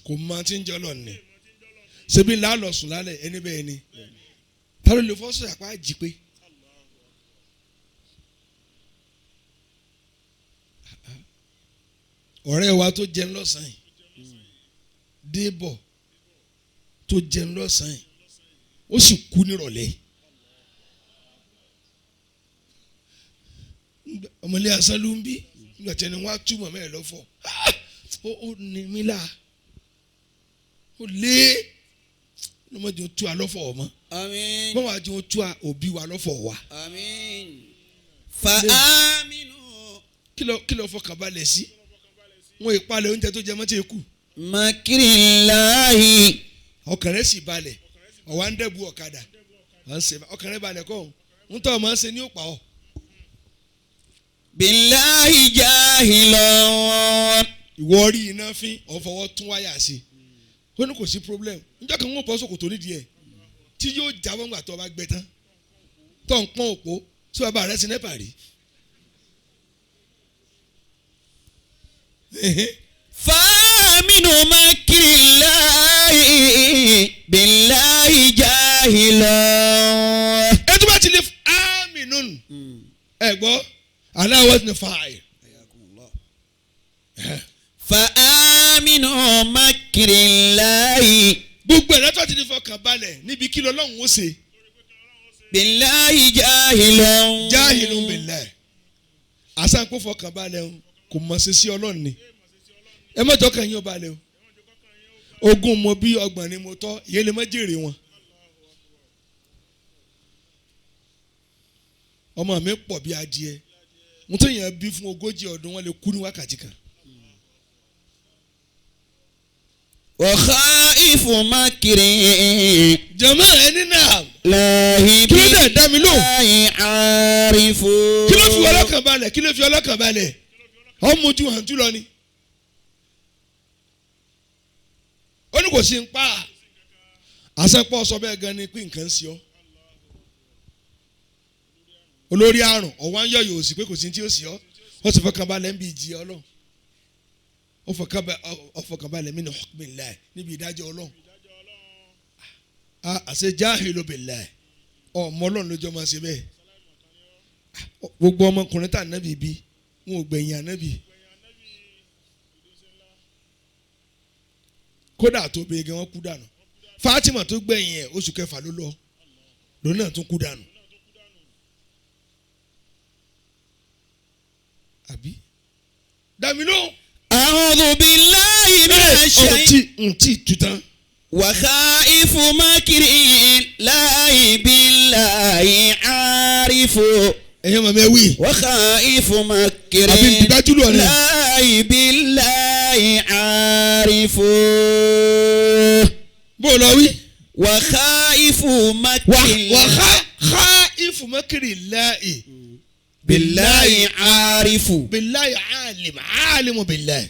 kò mọ tí ń jẹ́ ọlọ́run ni ṣebí ńlá lọ sùn lálẹ́ ẹni bẹ́ẹ̀ ni tàbí lè fọ́ sọ̀rọ̀ àpá jí pé ọ̀rẹ́ wa tó jẹun lọ́sàn-án débọ̀ tó jẹun lọ́sàn-án ó sì kú nírọ̀lẹ́ ọmọlé asán ló ń bí nígbà tí ẹni wọ́n á túmọ̀ mẹ́rin lọ́fọ̀ ó ní mí là ó lé lọ́mọdé ó tú a lọ́fọ̀ ọmọ àmín. bọ́n wàá jẹ́ ó tú a òbí wa lọ́fọ̀ wa. àmín. fàmínú. kí ló fọkàn balẹ̀ sí wọn ìpalẹ̀ oúnjẹ tó jẹ mọ́ tí kù. mákìrì láàyè. ọkàn rẹ̀ sì balẹ̀ ọ̀wá ń dẹ́bu ọ̀kadà ọkàn rẹ̀ balẹ̀ kọ́ ń tọ́ ọmọ ṣe ní òpá ọ̀. bíláhì jáhìlọ́n. ìwọ rí iná fín ọ̀fọwọ́ tún wáyà sí ó ní kò sí problem níjọ́ kan wọ́n bọ́ sòkòtò nídìí ẹ̀ tí yóò jábọ́ ńgbà tó o bá gbẹ tán tó ń pọ́n òpó tí bàbá rẹ̀ sí nẹ́pà rí. fàmínú mákìrì láàyè bíláhì jáhìlọ́n. ẹ tó bá ti lè ámínú ẹ gbọ́ aláwọ̀ ní fàáyì. fàmínú mákìrì láàyè. gbogbo ẹ̀rọ tó ti di fọkàn balẹ̀ níbi kí lọ́lọ́run ó ṣe. bíláhì jáhìlọ́n. jáhìlú billah àṣàkó fọkàn balẹ̀ o kò mọ̀ sí sí ọlọ́run ni ẹ mọ̀jọ́ kan yín ó balẹ̀ o ogún mo bí ọgbọ̀n ni mo tọ́ ìyẹn lè má jèrè wọn. ọmọ mi pọ̀ bí adìẹ mo tó yàn bí fún 40 ọdún wọn lè kú ní wákàtí kan. wa khaifu mákìrì. jọ̀mọ́ ẹni náà láàyè kí ló dé dá mi lóhùn. bíláhì àrífò. kí ló fi ọlọ́kàn balẹ̀ kí ló fi ọlọ́kàn balẹ̀ ọmọ ojú hàn jùlọ ni. ó ní kò sí ń pa àṣepọ̀ sọ bẹ́ẹ̀ gan ni pé nǹkan ń ṣe ọ́. olórí àrùn ọ̀wá ń yọ̀yọ̀ òsì pé kò sí tí ó ṣe ọ́ wọ́n sì fọkànbalẹ̀ ń bí ìjì ọlọ́run ó fọkànbalẹ̀ mí ní hukmillah níbi ìdájọ́ ọlọ́run àṣẹ jahilu billah ọmọ ọlọ́run lójọ́ máa ṣe bẹ́ẹ̀ gbogbo ọmọkùnrin tá ànábì bí wọn ò gbẹ̀yìn ànábì kódà tó bẹ́ẹ̀ gẹ́ wọ́n kú dànù Fatima tó gbẹ̀yìn ẹ̀ oṣù kẹfà ló lọ lòun náà tún kú dànù àbí dàmínú. A'udhu billahi minash shaytan. ntí tutan. Wa khaifu makri lahi billahi arifu. ẹ̀yin màmá ẹ wí. Wa khaifu makri àbí ntìdájú lọ ni. lahi billahi arifu. bó o lọ wí. Wa khaifu makri. khaifu makri lahi. billahi arifu. billahi alimu billahi.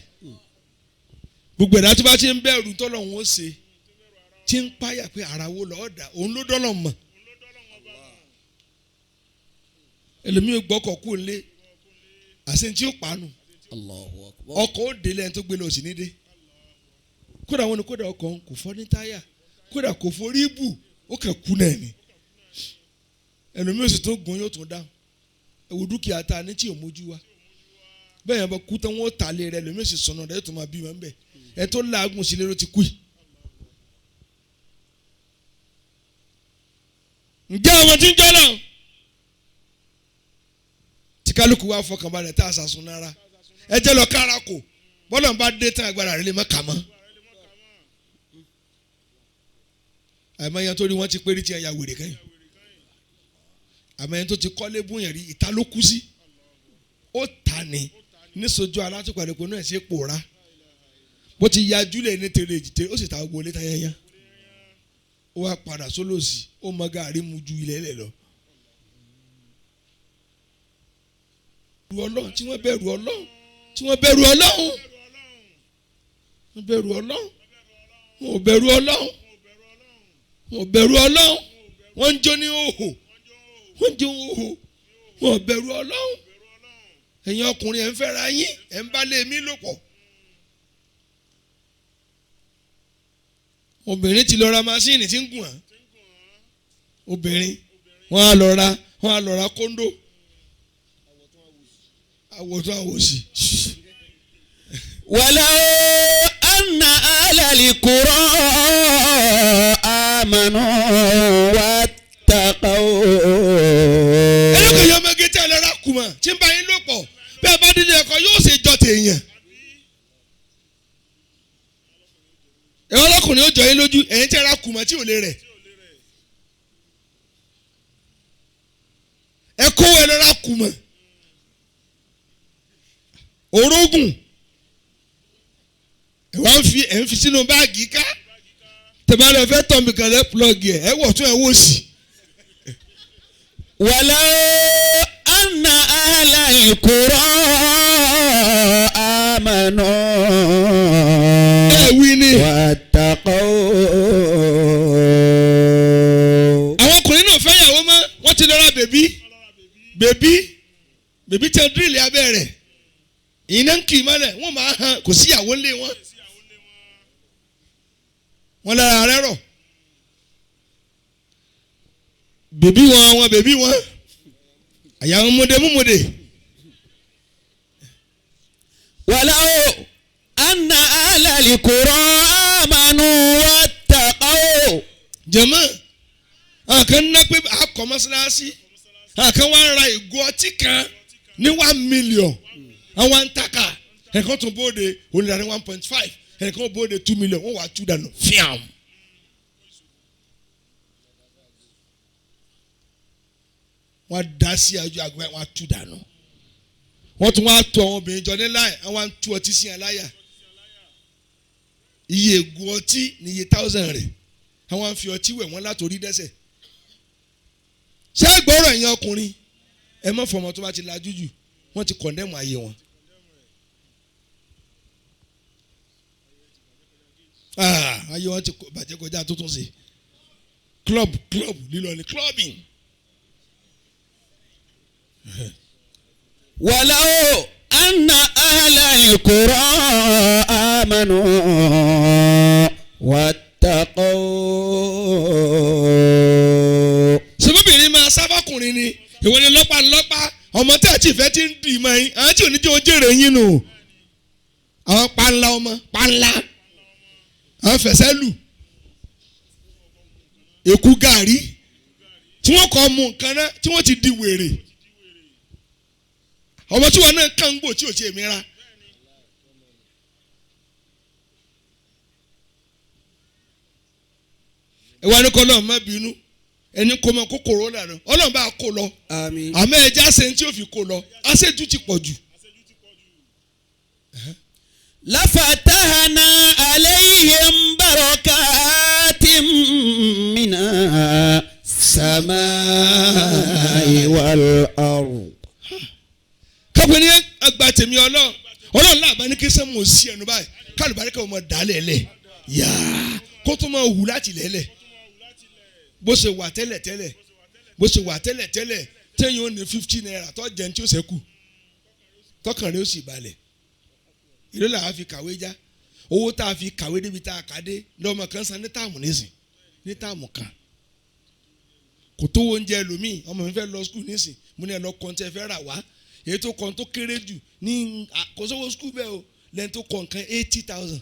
gbogbo ẹ̀dá tó bá ti ń bẹ̀rù tọ́lọ́hún ó ṣe tí ń páyà pé ara wo lọ́ọ́ dà òun ló dọ́lọ́ mọ̀. ẹlòmíì gbọ́kọ̀ kú lé àṣẹ tí ó pàánù ọkọ̀ ó délé ẹni tó gbé lọ sí ní dé kódà wọn ni kódà ọkọ̀ kò fọ́ ní táyà kódà kò forí bù ó kẹ̀ kú náà ni ẹlòmíì sì tó gun yóò tún dáhùn ewu dúkìá ta ní tí ò mójú wa bẹ́ẹ̀ yẹn bá kú tán wọ́n tà lé rẹ ẹlòmíì sì sọnù rẹ tó máa bí wọn bẹ́ẹ̀ ẹ tó láàgùn sí lérò ti kú yìí. ǹjẹ́ àwọn tí ń jọ́ náà tí kálukú wa fọkànbalẹ̀ tá a sàsùn nára ẹ jẹ́ lọ kára kò bọ́lá ń bá dé tán agbára rẹ lè má kà mọ́. àmọ́ yẹn tó rí wọ́n ti pé rí tiẹ̀ ya wèrè kẹ́yìn àmọ́ yẹn tó ti kọ́lé bóyá rí ìta ló kú sí ó ta ni níṣojú alátùpàdépọ̀ náà ṣe pòórá bó ti yajú lẹ̀ ní tèrè èjìtèrè ó sì ta gbogbo létà yẹn yẹn ó wá padà sólòsì ó mọ gàrí mu ju ilẹ̀ lẹ̀ lọ. Ọlọ́run tí wọ́n bẹ̀rù Ọlọ́run tí wọ́n bẹ̀rù Ọlọ́run wọ́n bẹ̀rù Ọlọ́run wọ́n ò bẹ̀rù Ọlọ́run wọ́n ò bẹ̀rù Ọlọ́run wọ́n ń jó ní òhò wọ́n ń jó òhò wọ́n ò bẹ̀rù Ọlọ́run ẹ̀yin ọkùnrin ẹ̀ ń fẹ́ra yín ẹ̀ ń bá lé mi lò pọ̀ obìnrin ti lọ ra masíìnì tí ń gùn án obìnrin wọ́n á lọ ra kóńdò àwòtún àwòsì. Walau anna ahlal qura amanu wattaqaw. ẹnu kò yọ ọmọge tí a lọ ra kùmọ̀ tí ń bá yín lò pọ̀ bẹ́ẹ̀ bá délé ẹ̀kọ́ yóò ṣe jọ tèèyàn. ẹ̀rọ ọlọ́kùnrin ó jọ yín lójú ẹ̀yin tí a ra kùmọ̀ tí ò lè rẹ̀. ẹ kó ẹ lọ ra kùmọ̀. orógùn ẹ ń fi sínú báàgì ká tẹ̀bálẹ̀ fẹ́ tọ̀ mí kan lẹ́ plọ́ọ̀gì ẹ̀ wọ̀ tún ẹ̀ wò sí. Walau anna ahlal qura amanu wí ni. wattaqaw. àwọn ọkùnrin náà fẹ́ yàwó mọ́ wọ́n ti lọ́ra bèbí tẹ dírìlì abẹ́ rẹ̀ iná ń kì í mọ́lẹ̀ wọ́n máa hàn kò síyàwó ńlé wọn. wọ́n lára rẹ̀ rọ̀ bèbí wọn àyà wọn múdemúmúde. Walau anna ahlal qura amanu wattaqaw. jẹ̀mọ́ àwọn kan ná pé akọ mọ́sálásí àwọn kan wá ń ra ìgò ọtí kan ní 1 million àwọn ń taka ẹ̀kan tún bóde onídàá ní 1.5 ẹ̀kan bóde 2 million wọ́n wá tú dànù fíàm. wọ́n dá sí àjọ àgbẹ̀ wọ́n tú dànù wọ́n tún wá tó àwọn obìnrin jọ ní láì àwọn tú ọtí sí ẹ láyà iye ègò ọtí ní iye 1000 rẹ̀ àwọn fi ọtí wẹ̀ wọ́n látòrí dẹ́sẹ̀. ṣé gbọ́rọ̀ ẹ̀yin ọkùnrin ẹ má fọmọ tó bá ti lajú jù wọ́n ti kọ̀ndẹ́mù ayé wọn. ayé wọn ti bàjẹ́ kọjá tó tún ṣe club lílọ ní clubbing. Walau أن أهل القرى آمنوا واتقوا. sọ́kùnrin máa sábàkùnrin ni ìwọ ni lọ́pàá ọmọ tí àti ìfẹ́ ti ń dì í mọ́ yín àwọn tí ò ní jẹ́ ojúèrè yín nù àwọn panla ọmọ panla àwọn fẹsẹ̀ lù èkú gàrí tí wọ́n kọ́ mu nǹkan náà tí wọ́n ti di wèrè ọmọ tí wọn náà kàn ń gbò tí ò tiẹ̀ mìíràn. ìwà ni kọ́ náà má bínú ẹni kò mọ kó kòrónà lọ ọlọ́run bá kó lọ àmọ́ ẹja ṣe tí ó fi kó lọ aṣẹ́jú ti pọ̀ jù. lafatahana alayhim barakatim minas samai wal ard. kápẹ́ ní àgbà tèmi ọlọ́run láàbá ní kí sẹ́mu ò sí ẹnu báyìí kálùbárí kẹ́ ọ̀ mọ̀ dálẹ̀ lẹ̀ yáa kó tó máa hù láti lẹ́lẹ̀ bó ṣe wà tẹ́lẹ̀ téèyàn ó ní 50 naira tó jẹun tí ó ṣẹ́kù tọkàn rẹ̀ ó sì balẹ̀ ìlú làwọn fi kàwé já owó tá a fi kàwé débi tá a kà dé lọ́mọ kan san ní táàmù nísìn ní táàmù kan kò tó oúnjẹ ẹlòmíì ọmọ mi fẹ́ lọ skul nísìn mo ní ẹ lọ kọ́ńtẹ́ fẹ́ rà wá èyí tó kọ́ tó kéré jù ní kò sówó skul bẹ́ẹ̀ o lẹ́yìn tó kọ́ nǹkan 80,000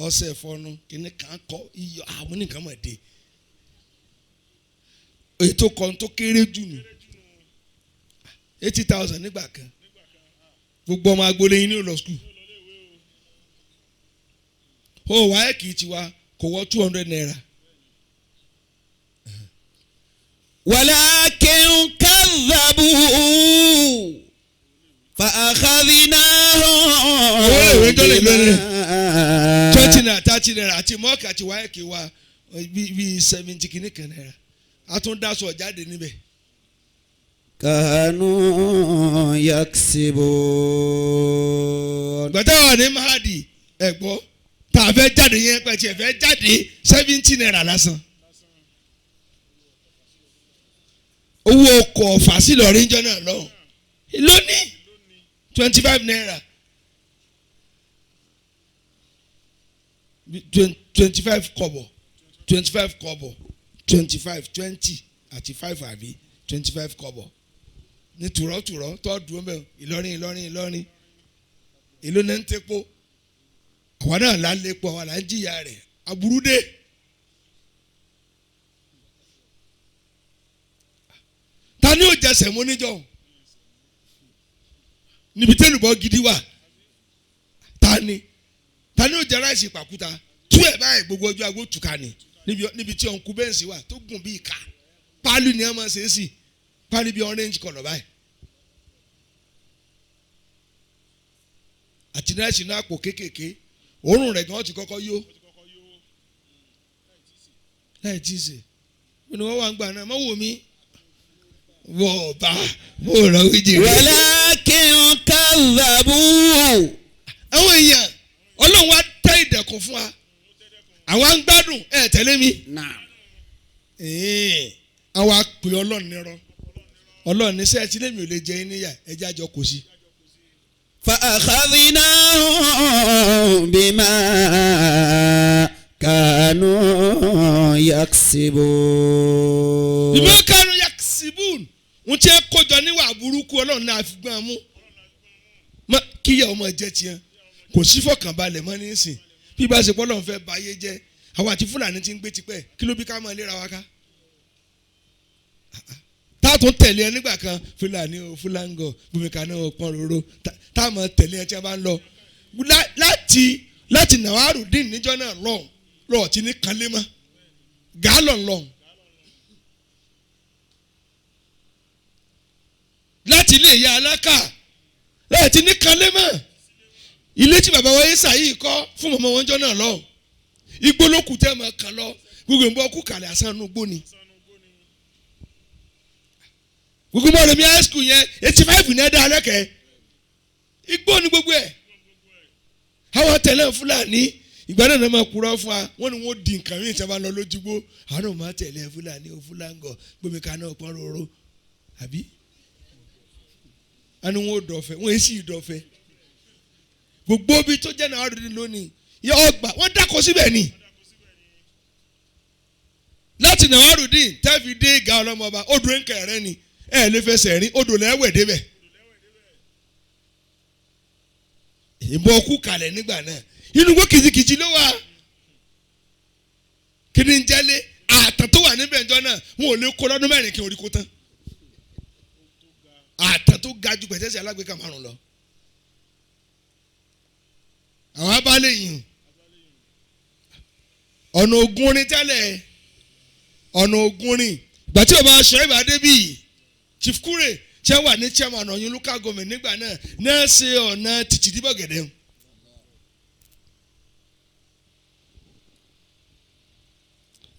ọ̀sẹ̀ fọnù kìnnì kan kọ́ iyọ̀ àwọn nìkan mọ̀ dé ètò kan tó kéré jù nù 80,000 nígbà kan gbogbo ọmọ agboolé yín ní ò lọ skul ó wáyé kì í tiwa kò wọ́ 200 naira. walakin kadhabu fa'akhadhnahum. 20 naira 30 naira àti mọ́ọ̀kì àti wáyé kì í wa bíi 70 kìíní kan naira a tún dá sọ jáde níbẹ̀. kanu yaksibun. gbẹ̀tẹ́ wà ní mahadi ẹ̀gbọ́ tá a fẹ́ jáde yẹn pẹ̀tì ẹ̀ fẹ́ jáde 70 naira lásán. owó ọkọ̀ fàṣílọ̀ ríjọ́ náà lọ lónìí 25 naira 25 kọ́bọ̀ 25 kọ́bọ̀ 25 20 àti 5 àbí 25 kọ́bọ̀ ní tùrọ̀tùrọ̀ tó dùn mẹ́ Ìlọrin èló náà ń tẹ́pọ̀ àwa náà là ń lépo àwa là ń jìyà rẹ̀ aburú dé. ta ni ó jẹ sẹ̀mó níjọ́ níbi tẹ́lùbọ́ gidi wà ta ni ó jẹ ráìsì pàkúta tú ẹ̀ báyìí gbogbo ọjọ́ agbó tùkà ni níbi tí ọ̀nkú bẹ́ǹsì wà tó gùn bí ìka pálí ni wọ́n máa ṣe é sí pálí bí orange kọ̀lọ̀ báyìí àti ráìsì náà àpò kéékèèké òórùn rẹ̀ gan ti kọ́kọ́ yó láì tí ì sè ni wọ́n wà ń gbà náà má wò mí wọ́n bá mo rọ wíjì rẹ̀. walakin kadhabu. àwọn èèyàn ọlọ́run wa tẹ́ ìdẹ̀kùn fún wa àwa ń gbádùn ẹ̀ tẹ́lẹ̀ mi. àwa pè ọlọ́run nírọ́ ọlọ́run ní sẹ́ẹ̀ tí lèmi ò lè jẹ yín níyà ẹjẹ́ àjọ kò sí. fa akhadhnahum bima kanu yaksibun. bima kanu yaksibun n tí ẹ kójọ níwà burúkú ọlọ́run náà fi gbọ́n mú kíyà ọmọ jẹ́ tiẹ̀ kò sí fọkànbalẹ̀ mọ́ nísìn bí bá ṣe pọ́lọ́run fẹ́ ba ayé jẹ́ àwọn àti fúlàní ti ń gbé tipẹ́ kí ló bí ká máa léra wa ká táàtún tẹ̀lé ẹ nígbà kan fúlàní o fúlàngọ̀ gbòmìkà náà o pọ́n roro táàmù tẹ̀lé ẹ tí a bá ń lọ láti Nàwárùdín níjọ́ náà lọ́ọ̀ tí ní kanlẹ́mọ́ gàálọ̀ lọ́ọ̀. láti ilé ìyá alákà láti ní kanlẹ́mọ̀ ilé tí bàbá wáyé sàyí kọ́ fún mọ̀mọ́ wọn jọ náà lọ igbó ló kù tẹ́ mọ̀ kàn lọ gbogbo ìbọn kú kàlẹ́ àsánú gbóni gbogbo mọ̀ lèmi high school yẹn 85 ní ẹ̀dá alẹ́kẹ́ igbó ni gbogbo ẹ̀ àwọn tẹ̀lé fúlàní ìgbà náà máa kúrọ́ fún wa wọ́n ní wọ́n di nǹkan mìíràn tí wọ́n bá lọ lójúgbó àwọn náà máa tẹ̀lé fúlàní o fúlàngọ̀ gbòmìkà náà pọ́n roro àbí. a ní wọn ò dọ̀fẹ́ wọn èsì ìdọ̀fẹ́ gbogbo bí tó jẹ́ Nàwárùdín lónìí yẹ ọgbà wọ́n dákọ̀ síbẹ̀ ni láti Nàwárùdín tẹ́fi dé ìgá ọlọ́mọba odò nkẹrẹ ni ẹ lè fẹsẹ̀ rìn odò lẹ́wẹ̀ débẹ̀ ìbọn ọkú kalẹ̀ nígbà náà inú gbó kìjìkìjì ló wà kí ni ń jẹ́lé àtàn tó wà níbẹ̀ ńjọ́ náà wọn ò lè kó lọ́dún mẹ́rin kí n orí kó tán àtàn tó ga ju pẹ̀tẹ́sì alágbèéká márùn lọ àwọn abálẹ̀ yìí ọ̀nà ogun rin tẹ́lẹ̀ ọ̀nà ogun rin ìgbà tí o bá aṣọ ìbá débì Chief Kure tí wọ́n wà ní chairman ọ̀yún local government nígbà náà náà ṣe ọ̀nà títí dìbò gẹ̀dẹ̀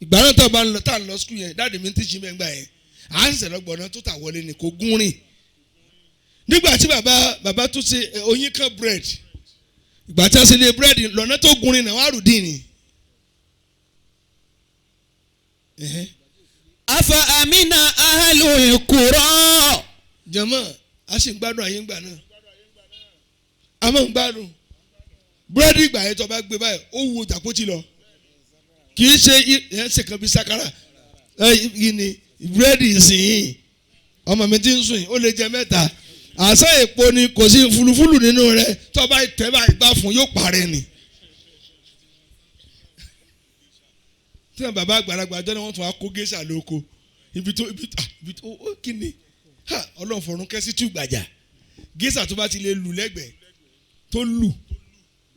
ìgbà náà tó bá ń lọ tá à ń lọ skul yẹn dáàdì mi ti jí mẹ́ngbà yẹn à ń ṣẹ̀ṣẹ̀ lọ́gbọ̀n náà tó tà wọlé ni kò gún rìn nígbà tí bàbá tó ṣe oyin kan bread ìgbà tí wọ́n ṣe lé bread lọ́nà tó gún rìn Nàwárùdín ni. afa amina ahlul qura. jama a sì ń gbádùn ayé ńgbà náà a máa ń gbádùn búrẹ́dì ìgbà yẹn tó bá gbé báyìí ó wo jàpótì lọ kì í ṣe yẹn ṣe kan bí sakara yìí ni búrẹ́dì ìsìn ọmọ mi ti ń sùn ó lè jẹ mẹ́ta àṣà èpo ni kò sí fulufulu nínú rẹ̀ tó bá tẹ́ báyìí gbà fún yóò parẹ́ ni. tí wọn bàbá àgbàlagbà jẹ́ ni wọ́n tún wá kó géṣà lóko ibi tó ó kí ni ọlọ́run fọ̀run kẹ́sí tù gbàjà géṣà tó bá ti lè lù lẹ́gbẹ̀ẹ́ tó lù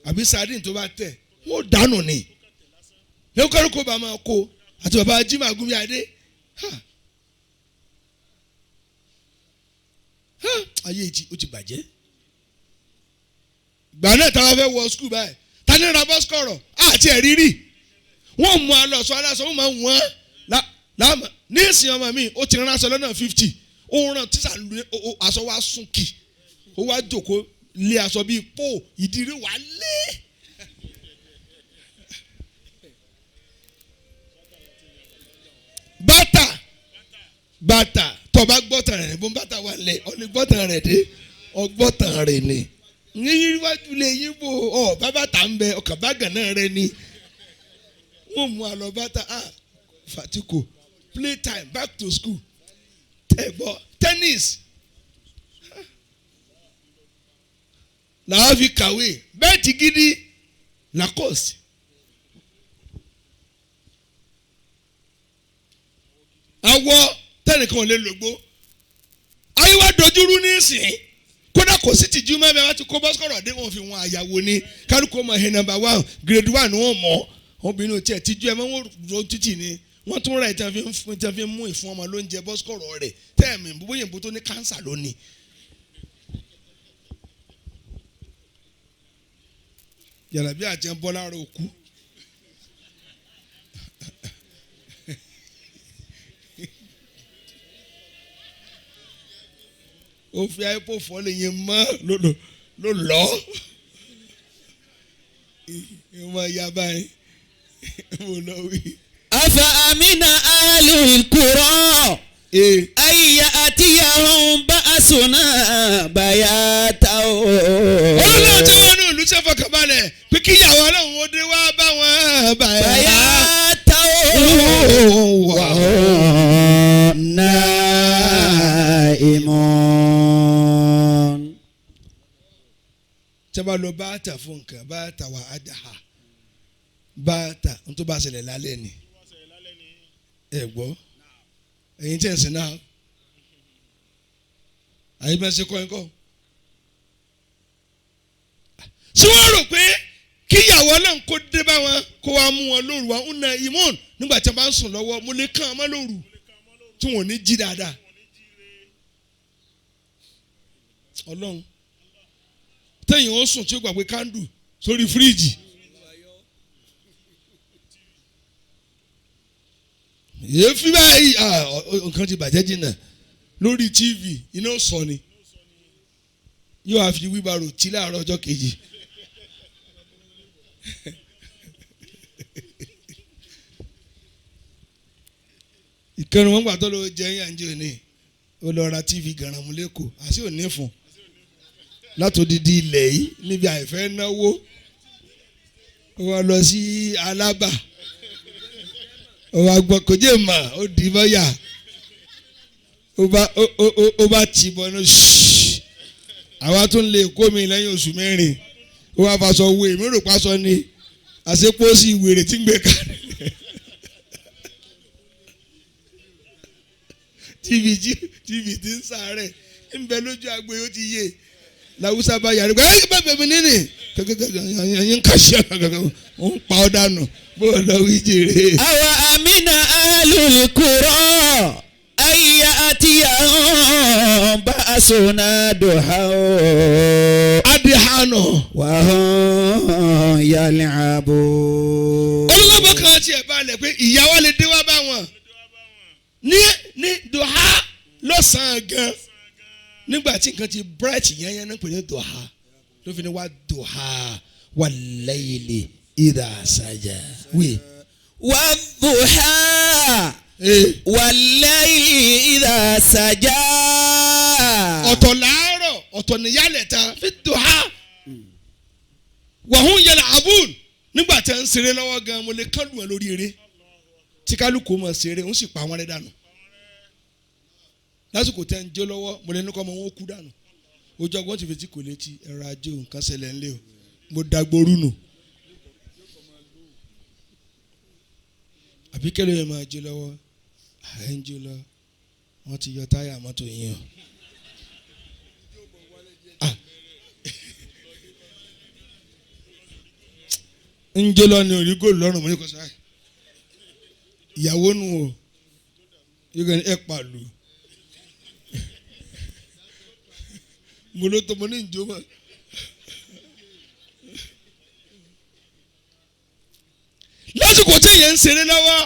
àbí sardine tó bá tẹ̀ wọ́n dànù ni lẹ́yìn kọ́rí kó bá máa kó àti bàbá Jimoh Agunbíadé ayé ó ti bàjẹ́ ìgbà náà táwọn fẹ́ wọ skul báyìí ta ní ra bọ́sù kọ̀rọ̀ àti ẹ̀rí rí wọ́n mú alọ́sọ aláṣọ wọ́n máa ń wọ́n láàmú ní ìsìn ọmọ mi ó ti rán aṣọ lọ́nà 50 ó rán tíṣà lu aṣọ wa sùn kì ó wá jòkó lé aṣọ bíi pò ìdírí wà lé. bàtà tọba gbọ́tàn rẹ̀ bó ń bàtà wà lẹ̀ ọ̀nì gbọ́tàn rẹ̀ dé ọgbọ́tàn rẹ̀ ni níwájú lè yíbo ọ bàbàtà ń bẹ ọkà bàgàn náà rẹ ni wọ́n mú àlọ́ bàtà fatiko play time back to school tẹ̀gbọ́ tennis làwọn fi kàwé bẹ́ẹ̀ ti gidi Lacoste. Awọ tẹnìkan ò lè lògbó ayé wa dojúrú nísìnyí kódà kò sí tìjú mẹ́rin wá ti kó bọ́sùkọ̀rọ̀ dé wọn fi wọn àyàwó ni kálukú ọmọ ẹ̀ number 1 grade 1 ni wọ́n mọ̀ obìnrin ò tiẹ̀ tìjú ẹ̀ mọ́ wọn ro títì ni wọ́n tún rẹ̀ tí wọ́n fi mú ìfún ọmọ lóúnjẹ bọ́sùkọ̀rọ̀ rẹ̀ tẹ́ẹ̀mì bóbá yẹn bó tó ní kánsà lónìí. yàrá bí àjẹ́ ń bọ́ lára òkú. ó fi àìpò fọ́lé yẹn mọ́ ló lọ́ ìmọ̀ ìyá báyìí mo lọ wí. afa amina ahlul qura ayya atiyahum ba'suna bayata o. ọlọ́run tí wọ́n ní ìlú ṣe fọkànbalẹ̀ pé kí ìyàwó ọlọ́run ó dé wá bá wọn bayata o wa naimun. tí a bá lọ báàtà fún nǹkan báàtà wà á dà ha báàtà n tó bá ṣẹlẹ̀ lálẹ́ ni ẹ gbọ́ ẹ̀yin tí ẹ̀ sìn náà àyè bá ṣe kọ́ ẹ̀ kọ́ ṣé wọ́n rò pé kíyàwó náà kó dé bá wọn kó wá mú wọn lóru wa ń na imon nígbà tí a bá ń sùn lọ́wọ́ mo lè kàn án mọ́ lóru tí wọn ò ní jí dáadáa ọlọ́run tẹ̀yìn ó sùn tí ó gbà pé kándù sórí fíríjì èéfì báyìí nǹkan ti bàjẹ́ jìnnà lórí tv iná sọ ni yóò wá fi wíbarò tí láàárọ̀ ọjọ́ kejì ìkẹrin wọn gbà tó lọ jẹ yànjẹ òní ó lọ ra tv gàràmù lẹ́kọ̀ọ́ àti òní fún látòdìdí ilẹ̀ yìí níbi àìfẹ́ náwó wọ́n lọ sí Alábà wọ́n gbọ́ kò jẹ́ mà ó dì í mọ́yà ó bá tì í bọ́nú àwa tún lè kó mi lẹ́yìn oṣù mẹ́rin ó wá faṣọ wo èmi rò pásọ ni àṣepọ́sí ìwèrè tí ń gbé kalẹ̀ tv tí ń sáré ń bẹ lójú agbo yóò ti yé làwùsá bá yàrá pé ẹ bẹ́ẹ̀ mi nínú yín kàṣí ó ń pa ọ́ dànù bó o lọ wí jèrè. àwa amina alùkùrọ̀ ayé àti àwọn bá a sọ̀nà dùhà ó. adìhànà. wàhán yálẹ̀ àbò. olùkọ́ kan tiẹ̀ balẹ̀ pé ìyàwó lè dé wá bá wọn ní dùhà lọ́sàn-án gan nígbà tí nǹkan ti bright yẹn náà pè ní dùhà ló fi ní wá dùhà wà layli idha saja wí. wà dùhà wà layli idha saja. ọ̀tọ̀ làárọ̀ ọ̀tọ̀ níyàlẹ̀ ta fi dùhà wahum yal'abun nígbà tí wọ́n ń ṣeré lọ́wọ́ gan mo lè kálù wọn lórí eré tí kálukú mọ̀ ṣeré ń sì pa wọn rẹ́ dànù lásìkò tẹ́ ń jó lọ́wọ́ mo lè ní kọ́ ọmọ wọn kú dànù ojú ọgbọ́n ti fi tí kò létí ẹ̀rọ ajé nǹkan ṣẹlẹ̀ ńlẹ̀ o mo dagboru nù àbí kẹ́lẹ́ yẹn máa jó lọ́wọ́ ààrẹ ń jó lọ wọ́n ti yọ táyà mọ́tò yẹn o ń jó lọ ní orí góòlù lọ́rùn mo ní kò sáà ìyàwó nù o yóò kàn ní ẹ̀ pàlù. mo ló tó mo ní ìjọ mọ lásìkò tí èèyàn ń ṣeré lọ́wọ́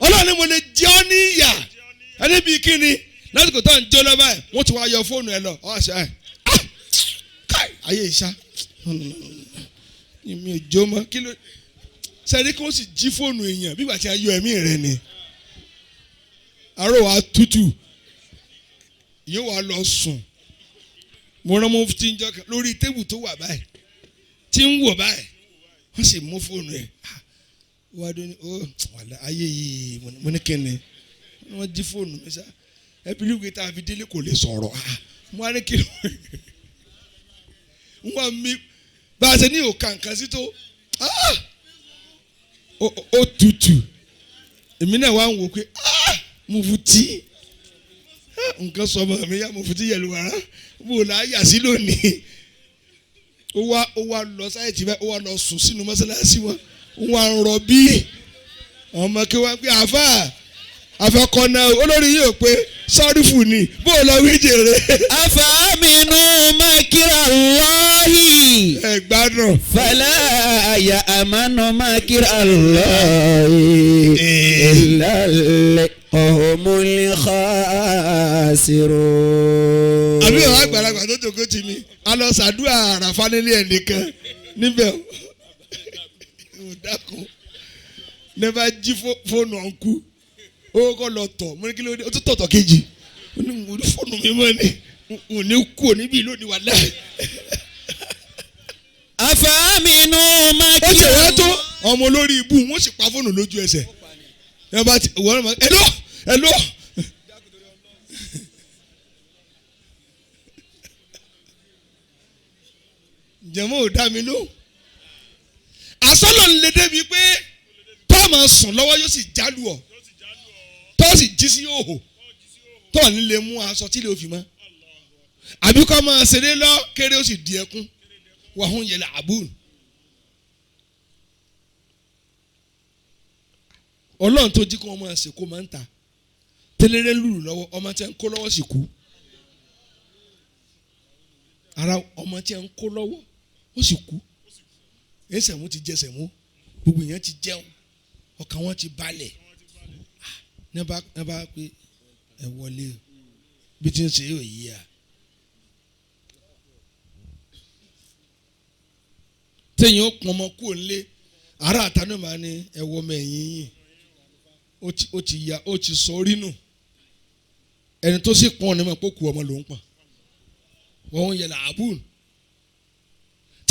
ọlọ́run ni mo lè jẹ́ ọ́ ní ìyà ẹni bíi kíni lásìkò tó ń jó lọ́wọ́ ẹ̀ wọ́n ti wá yọ fóònù ẹ lọ ọ́ àṣẹ ẹ̀ káì ayé ìṣá mi ò jó mọ́ kí ló sẹ́ni kí wọ́n sì jí fóònù èèyàn bí ìgbà tí a yọ ẹ̀mí rẹ ni àárọ̀ wa tútù yóò wá lọ sùn mo rán mo ti ń jọ kan lórí tébù tó wà báyìí tí ń wò báyìí wọ́n sì mú fóònù ẹ̀ wọ́n adé ní wàlá ayé yìí mo ní kíni wọ́n jí fóònù mi sá ẹbílí wíwé tá a fi délé kò lè sọ̀rọ̀ mo á ní kí wọ́n mi bá a ṣe ní òkà nǹkan sí tó ó tutù èmi náà wá ń wò pé mo fu tí nǹkan sọ ọmọ mi yá mo fu tí yẹlò wàrà mo là á yà sí lónìí ó wá lọ sáyẹ̀tì báyìí ó wá lọ sùn sínú mọ́sálásí wọn ó wá ń rọ bí ọmọ kí wọ́n pé àfẹ́kọ̀nà olórí yóò pé sọ́rífù ni bó lọ wí jèrè. afaminu makira Allahi. ẹ gbádùn. fala ya'manu makira Allahi illa al-qawmul khasirun. àbí ọ̀rọ̀ àgbàlagbà tó tòkó tì mí a lọ sàdúrà àràfà nílé ẹ̀ nìkan níbẹ̀ ò dákun ní bá jí fóònù ọ̀nkú ó kọ́ lọ tọ̀ mo ní kí ló dé ó tún tọ̀tọ̀ kejì ó ní mo ní fóònù mi mọ́ ni ò ní kú níbí lónìí wà láì. afaminu makira. ó ṣe wá tó ọmọ olórí ibú wọn sì pa fóònù lójú ẹsẹ̀ ẹ bá ti wọ́n mọ̀ ẹ lọ. jẹ̀mọ́ ò dá mi lóhùn àsọ̀lọ̀ ń lè débi pé tọ́ọ̀mù sùn lọ́wọ́ yóò sì jálù ọ́ tọ́ọ̀ sì jí sí òhò tọ́ọ̀ ní lè mú aṣọ tí lè fi mọ́ àbí kọ́ máa ṣeré lọ kéré ó sì di ẹkún wàhún yẹlẹ àbúrò ọlọ́run tó jí kí wọ́n máa ṣe kó máa ń ta tẹ́lẹ̀rẹ́ lùlù lọ́wọ́ ọmọ tí ń kó lọ́wọ́ sì kú ara ọmọ tí ń kó lọ́wọ́ ó sì kú ẹsẹ̀ mú ti jẹsẹ̀ mú gbogbo èèyàn ti jẹun ọkàn wọn ti balẹ̀ ní bá pé ẹ wọlé bí tí ń ṣe yóò yí ya téèyàn ó pọn ọmọ kúrò nílé ara àtànú máa ní ẹ wọ ọmọ ẹ̀yìn yìí ó ti ya ó ti sọ orí nù ẹni tó sì pọn ọ ní ma kó ku ọmọ ló ń pọn wọn ń yẹ làábùn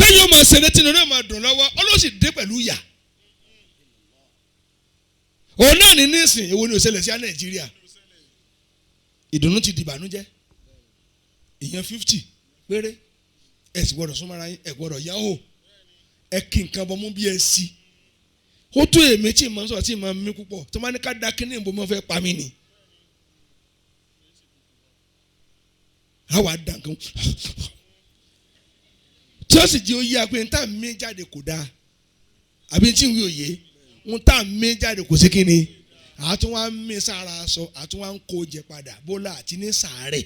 tẹ́yìn ó máa ṣẹlẹ̀ tí nínú ẹ̀ máa dùn lọ́wọ́ ọlọ́sì dé pẹ̀lú ìyà òun náà ní nísìn èwo ni ó ṣẹlẹ̀ sí Nàìjíríà ìdùnnú ti dìbànújẹ́ ìyẹn 50 péré ẹ sì gbọ́dọ̀ súnmọ́ra yín ẹ gbọ́dọ̀ yá o ẹ kí nǹkan bọ́ mú bí ẹ sí ó tó èmi tí mo sọ tí mo mí púpọ̀ tó máa ní ká da kíní ìbò mo fẹ́ pa mí ni àwa dà nǹkan tí ó sì di oyè àpè ń tà mí jáde kò dáa àbí tí ń wí òye ń tà mí jáde kò sí kíni àtúnwá mí sára aṣọ àtúnwá ń kó jẹ padà bólà àti ní sàárẹ̀.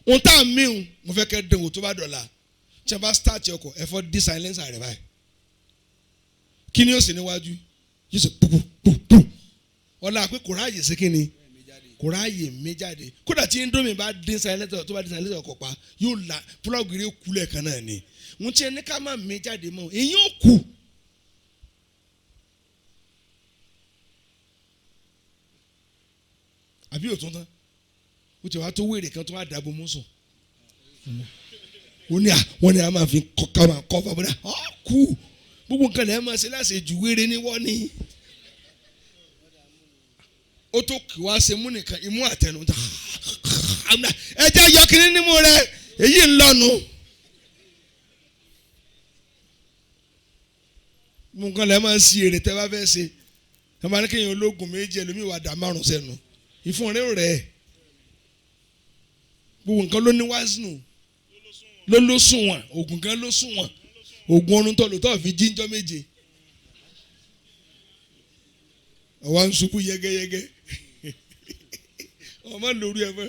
ohun tá a mìíràn mo fẹ́ kẹ́ dẹ̀wò tó bá dọ̀la tí a bá start ọkọ̀ ẹ̀fọ́ dí silencer rẹ̀ báyìí kí ni ó sì níwájú yóò sì pupu ọ̀la pé kò ráàyè sí kíni kò ráàyè mí jáde kódà tí indomie bá dín silencer tó bá dín silencer ọkọ̀ pa yóò la plug rẹ̀ kulẹ̀ kan náà ni wọ́n ti ẹni ká má mí jáde mọ́ èyí ó kù. àbí òtún tán ó ti wá tó wéèrè kan tó wá dàbò mú sùn wọ́n ní a máa fi kọ́ máa kọ́ fàbọ̀dá kú gbogbo nǹkan lẹ́yìn máa ṣe láṣẹ jù wéèrè ní wọ́n ní ó tó kì wá ṣe mú nìkan imú àtẹnu ta ẹjẹ yọkìnní nímú rẹ èyí ń lọnu gbogbo nǹkan lẹ́yìn máa ṣe èrè tẹ́ bá fẹ́ ṣe ẹ máa ní kéèyàn ológun méjì ẹlòmíì wà dá 5 sẹ́nu ìfúnrẹ́ rẹ̀ gbogbo nǹkan ló ní wázínù ló sunwọ̀n oògùn kan ló sunwọ̀n oògùn ọrùn tó lò tó fi jíjọ́ méje ọwọ́ ń ṣubú yẹ́gẹ́yẹ́gẹ́ ọmọ lórí ẹ̀fọ́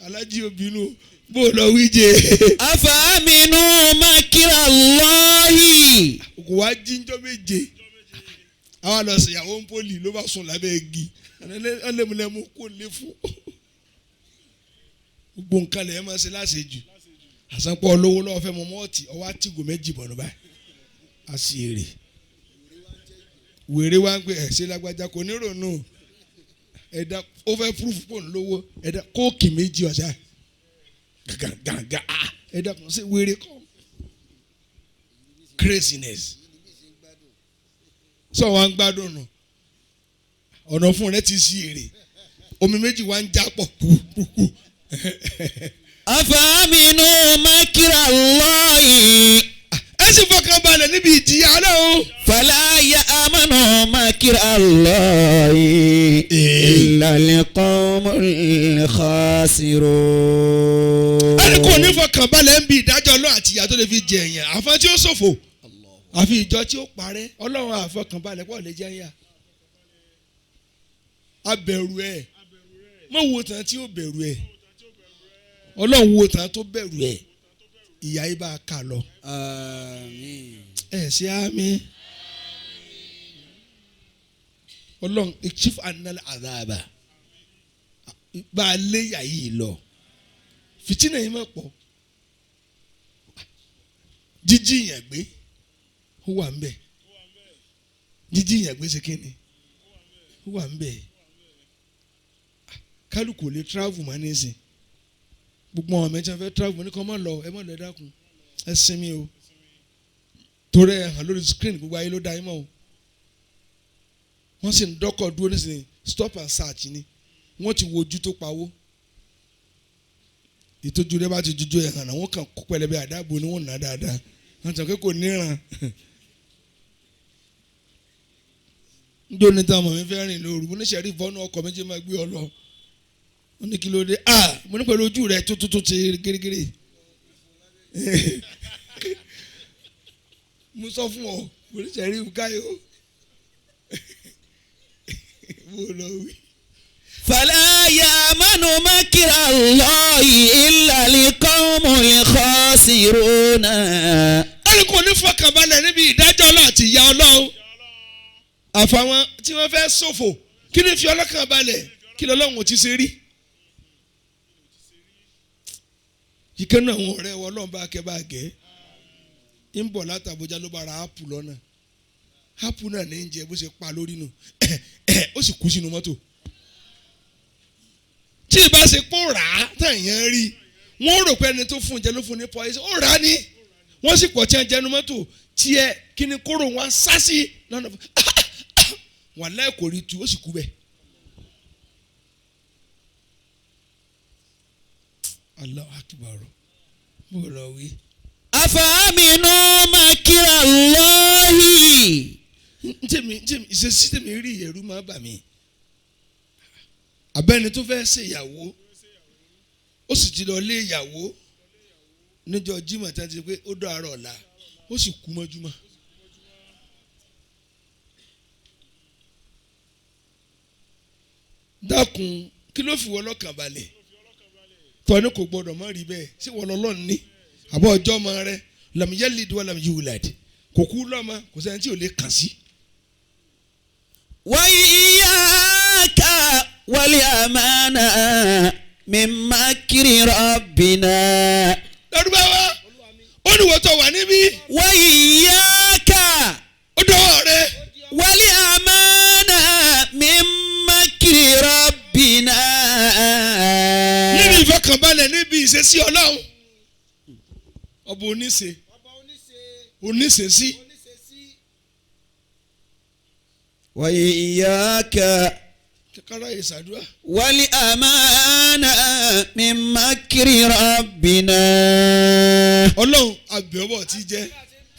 alájí obìnrin bó lọ wíjẹ. afaminu makira Allahi. kò wá jíjọ́ méje àwa lọ ṣèyàwó ń pọ́lì ló bá sùn lábẹ́ igi ẹlẹ́múlẹ́mú kò lè fún gbogbo nǹkan lẹ́yìn máa ṣe láṣejù àsanpọ̀ olówó lọ́wọ́ fẹ́ mọ mọ́ọ̀tì ọwọ́ àtìgò méjì bọ̀nù báyìí a sì èrè wèrè wá ń pè ẹ̀ ṣe lágbájá kò ní rònú ẹ̀dá ó fẹ́ púrúfù pò ń lówó ẹ̀dá kóòkì méjì ọ̀sá gàgàgà ẹ̀dá kan ṣe wèrè kọ́ craziness sọ wá ń gbádùn nù ọ̀nà fún rẹ ti sí èrè omi méjì wá ń jápọ̀ kúkú. afaminu makira Allahi. ẹ sì fọkàn balẹ̀ níbi ìjìyà Ọlọ́run. fala ya'manu makira Allahi illa al-qawmul khasirun. ẹni kò ní fọkàn balẹ̀ ń bi ìdájọ́ Ọlọ́run àti ìyà tó lè fi jẹ èèyàn àfọ́n tí ó ṣòfò àfi ìjọ tí ó parẹ́ Ọlọ́run àfọkàn balẹ̀ pọ̀ lè jẹ́ yà. abẹ̀rù ẹ̀ mọ̀ wo tán tí ó bẹ̀rù ẹ̀ Ọlọ́run wo tán tó bẹ̀rù ẹ̀ ìyá yìí bá a kà lọ. àmín. ẹ ṣe àmín. Ọlọ́run chief anal azaba bá a lé ìyá yìí lọ fìtínà yìí mọ̀ pọ̀ jíjí yẹn gbé ó wà ń bẹ̀ jíjí yẹn gbé ṣe kí ni ó wà ń bẹ̀ kálukú lè travel mọ́ nísìn gbogbo àwọn mẹ́tí wọn fẹ́ travel mọ́ ní kọ́ mọ́ lọ ẹ mọ́ lọ ẹ dákun ẹ sinmi o torí ẹ hàn lórí screen gbogbo ayé ló dá yín mọ́ o wọ́n sì ń dọ́kọ̀ dúró nísìnyí stop and search ni wọ́n ti wo ojú tó pawó ìtọ́jú rẹ bá ti jujú ẹ̀ hàn náà wọ́n kàn kó pẹlẹbẹ àdáàbò ni wọ́n nà dáadáa wọ́n tàn kó níran ndó ní táwọn ọmọ mi fẹ́ rìn lóru mo ní sẹ́rí ìfọ́nù ọkọ̀ méjì máa gbé ọ lọ wọ́n ní kí ló dé mo ní pẹ̀lú ojú rẹ tó ti gírígírí mo sọ fún ọ mo ní sẹ́rí ìkáyọ̀ mo lọ wí. fala ya'manu makira Allahi illa al-qawmul khasirun. ẹni kò ní fọkànbalẹ̀ níbi ìdájọ́ Ọlọ́run àti ìyà Ọlọ́run àfàwọn tí wọ́n fẹ́ ṣòfò kí ni fi ọlọ́kàn balẹ̀ kí lọ́lọ́run ò ti ṣe rí. ìkẹ́ náà àwọn ọ̀rẹ́ wọn Ọlọ́run bá kẹ́ bá gẹ́ ń bọ̀ láti Àbújá ló bá ra ápù lọ́nà ápù náà ní í jẹ bó ṣe pa lórí nù ó sì kú sínú mọ́tò tí ì bá ṣe pọ̀ rà á tẹ̀yàn rí wọ́n rò pé ẹni tó fún jẹ ló fún ní poison ó rà á ní wọ́n sì pọ̀ tí wọ́n jẹnu mọ́tò tiẹ̀ kí ni kóró wọn sá sí lọ́nà wọn láì kò rí tu ó sì kú bẹ́ẹ̀. Allahu akbar mo lọ wí. Afaminu makirallahi. ntẹ̀mí ìṣesí tẹ̀mí rí ẹ̀rù máa bà mí. Abẹ́ni tó fẹ́ ṣe ìyàwó ó sì ti lọ lé ìyàwó níjọ́ Jímọ̀ tí a ti pé ó dọ̀ àárọ̀ ọ̀la ó sì kú mọ́júmọ́. Dákun kí ló fi wọ́n lọ́kàn balẹ̀ tọ́ni kò gbọ́dọ̀ mọ́ rí bẹ́ẹ̀ sí wọ́n lọ́lọ́ ní àbọ̀ ọjọ́ ọmọ rẹ lam yalid wa lam yulad kò kú lọ́mọ kò sẹ́ni tí ò lè kàn sí. Wa iyyaka wal amana min makri rabbina. Lọ́dúnbáwá ó ní wọ́n tọ́ wà níbí. Wa iyyaka ó dọ̀wọ́ rẹ. wal amana min makri rabbina. Níbi ìfọkànbalẹ̀ níbi ìṣesí Ọlọ́run ọba oníṣe sí. Wa iyyaka kíkárà ìṣàdúrà. wal amana min makri rabbina. Ọlọ́run àbẹ̀wò tí jẹ́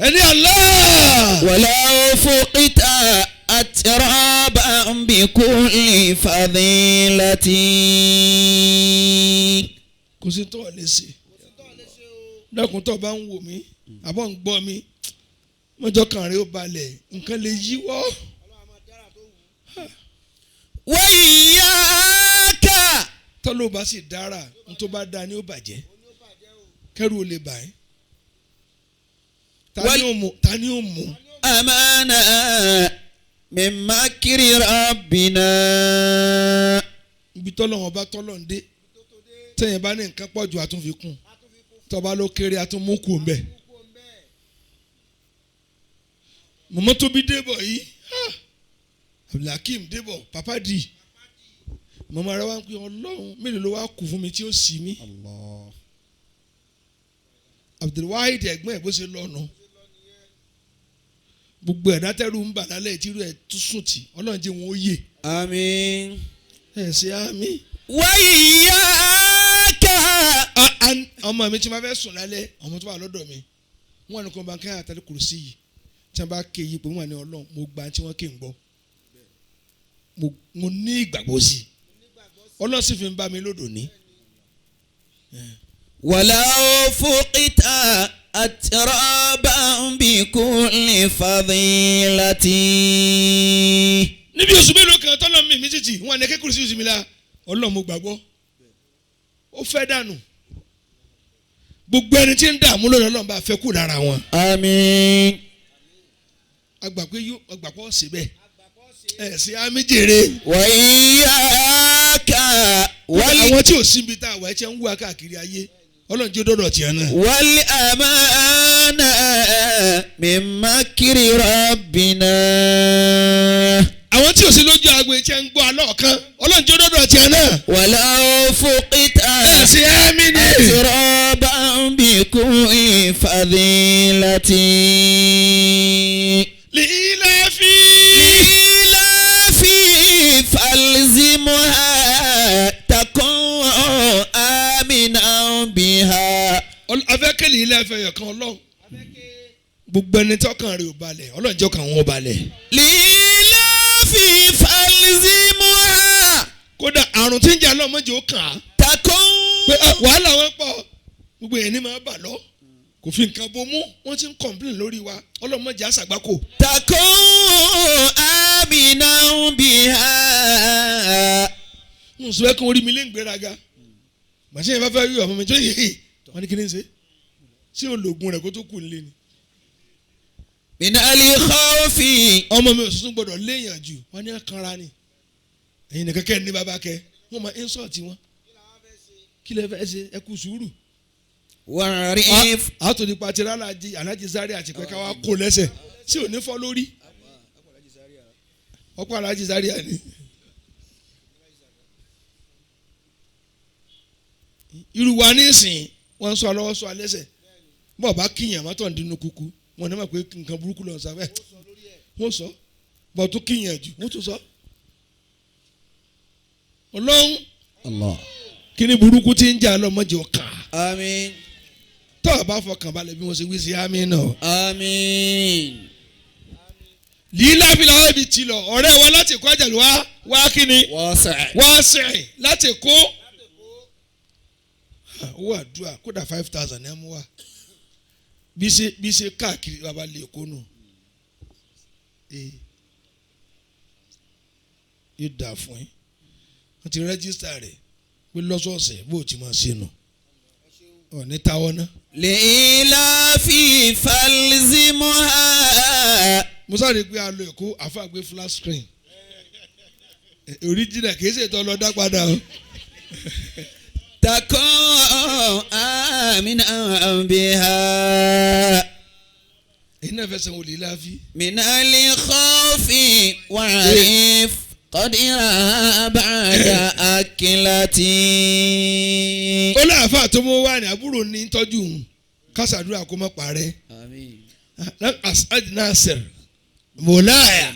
ẹni Allah. Walau fuqita atraban bi kulli fadilati. Kò sí tó lè ṣe dákun tó bá ń wò mí àbọ̀ ń gbọ́ mi mọ́jọ́ kan rẹ̀ ó balẹ̀ nǹkan lè yíwọ́. Wa iyyaka. Tọ́lọ́ bá sì dára ní tó bá da ni ó bàjẹ́ kẹ́rù ó lè bà ẹ́. Ta ni ó mú. Amana min makri rabbina. Ibi tọ́lọ́ wọn bá tọ́lọ́ ń dé tẹ̀yìn bá ní nǹkan pọ̀ ju àtúnfikún tọ́ba ló kéré àtúnmúkù mbẹ́. Mọ̀mọ́ tó bí débọ̀ yìí Abdulhakeem débọ̀ papa di mọ̀mọ́ ara wa ń pè Ọlọ́run mélòó ló wá kù fún mi tí ó sì mí. Abdulwahid ẹ̀gbọ́n ẹ̀ bó ṣe lọ́nà gbogbo ẹ̀dá tẹ́rù ń bà lálẹ́ ìtìrú ẹ̀ tún sùn tì Ọlọ́run jẹ́ wọn ó yè. Àmín. Ẹ̀ ṣe àmín. Wa iyyaka. Ọmọ mi tí wọ́n fẹ́ sùn lálẹ́ ọmọ tó wà lọ́dọ̀ mi wọ́n ní kó bá ń kẹ́ àtàlẹ́ kùrùsí yìí tí wọ́n bá ké yìí pé wọ́n ní Ọlọ́run mo gba tí wọ́n ké ń gbọ́ mo ní ìgbàgbọ́ sí i Ọlọ́run sì fi ń bá mi lódò ní. Walau fuqita atraban bi kulli fadilati. Níbi oṣù mélòó kan tọ́lọ́ mi títì wọ́n ní kékeré sí oṣù mi la Ọlọ́run mo gbàgbọ́ ó fẹ́ dànù gbogbo ẹni tí ń dààmú lórí Ọlọ́run bá fẹ́ kú lára wọn. Àmín. Agbàpọ̀ ṣe bẹ́ẹ̀ ẹ̀ ṣe àmì jèrè. Wa iyyaka àwọn tí ò síbi tá a wà ẹ̀ tí ń wá káàkiri ayé Ọlọ́run jẹ́ dọ́dọ̀ tiẹ̀ náà. wal amana min makri rabbina. àwọn tí ò sí lójú agbo ẹ̀ tí ń gbọ́ alọ́ kan Ọlọ́run jẹ́ dọ́dọ̀ tiẹ̀ náà. Walau fuqita ẹ̀ ṣe àmì ni. atraban bi kulli fadilati. Lilafi falzimha takun aminan biha. Afẹ́kẹ́lì ilé ẹ̀fẹ̀ yọ̀ kan Ọlọ́run gbogbo ẹni tọ́kàn rẹ̀ ò balẹ̀ Ọlọ́run jẹ́ ọkàn wọn ò balẹ̀. Lilafi falzimha. Kódà àrùn tí ń jà lọ́mọ jẹ́ ó kàn á. Takun. Pé wàhálà wọn pọ̀ gbogbo yẹn ní máa bà lọ kò fi nǹkan bomú wọ́n ti ń kọ̀m̀plín lórí wa Ọlọ́run má jẹ́ àṣàgbákò. Takun aminan biha. Mo sọ ẹ́ kí wọ́n rí mi lé ń gbéraga màṣẹ yẹn bá fẹ́ rí ọmọ mi tó yẹ wọ́n ní kí ni ń ṣe ṣé olóògùn rẹ̀ kó tó kù nílé ni. Minali khawfi. Ọmọ mi ò sún gbọdọ̀ léèyàn jù wọ́n ní kanra ni ẹ̀yin nìkan kẹ́ ní bàbá kẹ́ wọ́n máa ń sọ̀tì wọn kí lè fẹ́ ṣe ẹ kú sùúrù. Wàríf. àtòdì pàtẹ́rẹ́ alájí sáré àti pẹ́ká wa kó lẹ́sẹ̀ tí ò ní fọ́ lórí ọ̀pọ̀ alájí sáré àní. irú wa nísìn wọ́n ń sọ lọ́wọ́ sọ alẹ́sẹ̀ bọ́ọ̀ bá kíyàn mọ́tò ń dínú kúkú wọn ní ma pé nǹkan burúkú lọ sọ bẹ́ẹ̀ wọ́n sọ bọ́ọ̀ tó kíyàn jù wọ́n tó sọ ọlọ́run Allah. kí ni burúkú ti ń jà lọ́mọdé ọ̀kan Àmín. tó o bá fọkàn balẹ̀ bí wọ́n ṣe wí sí àmín náà. Àmín. lílá fi làwọn ibi ti lọ ọ̀rẹ́ wa láti kó àjàlù wá kí ni Wọ́sẹ̀. wá sẹ́yìn láti kó owó àdúrà kódà 5,000 ẹ̀ mú wa bí ṣe káàkiri bàbá lè kó nù yóò dà fún yín wọ́n ti rẹ́jísítà rẹ̀ pé lọ́sọ̀ọ̀sẹ̀ bó ti máa ṣe nù ọ̀ ní táwọ́ ná. Lila fi falzimuha. musa rí i pé a lo èkó àfàgbé flat screen original kì í ṣètò ọlọ́dá padà o. Takun aminan biha. èyí náà fẹ́ sanwó lè láàfin. Minali khawfi wa'rif qadira ba'da akilati. ó láàfà tó mú wá ní àbúrò ní tọ́jú òun kásàdúrà kó má parẹ́. Àmín. asad nasir mọ̀láyà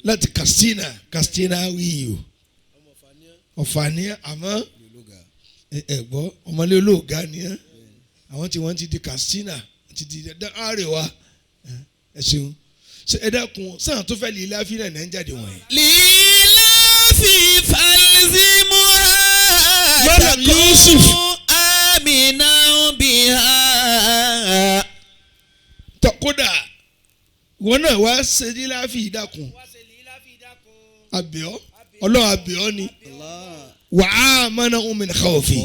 láti Katsina wíyò ọ̀fàníà àmọ́ ẹ̀gbọ́ ọmọlé olóògá ni àwọn tí wọ́n ti di Katsina ti di àríwá ẹ ṣeun ẹ dákun sáà tó fẹ́ lè láfi náà ní jáde wọ̀nyí. Lila fi falzimuha. Malam Yusuf. Aminan biha. kódà wọn náà wá ṣe ní láfi ìdákun àbẹ̀ọ́ ọlọ́run àbẹ̀ọ́ ni wàá mọ́nà min khawfi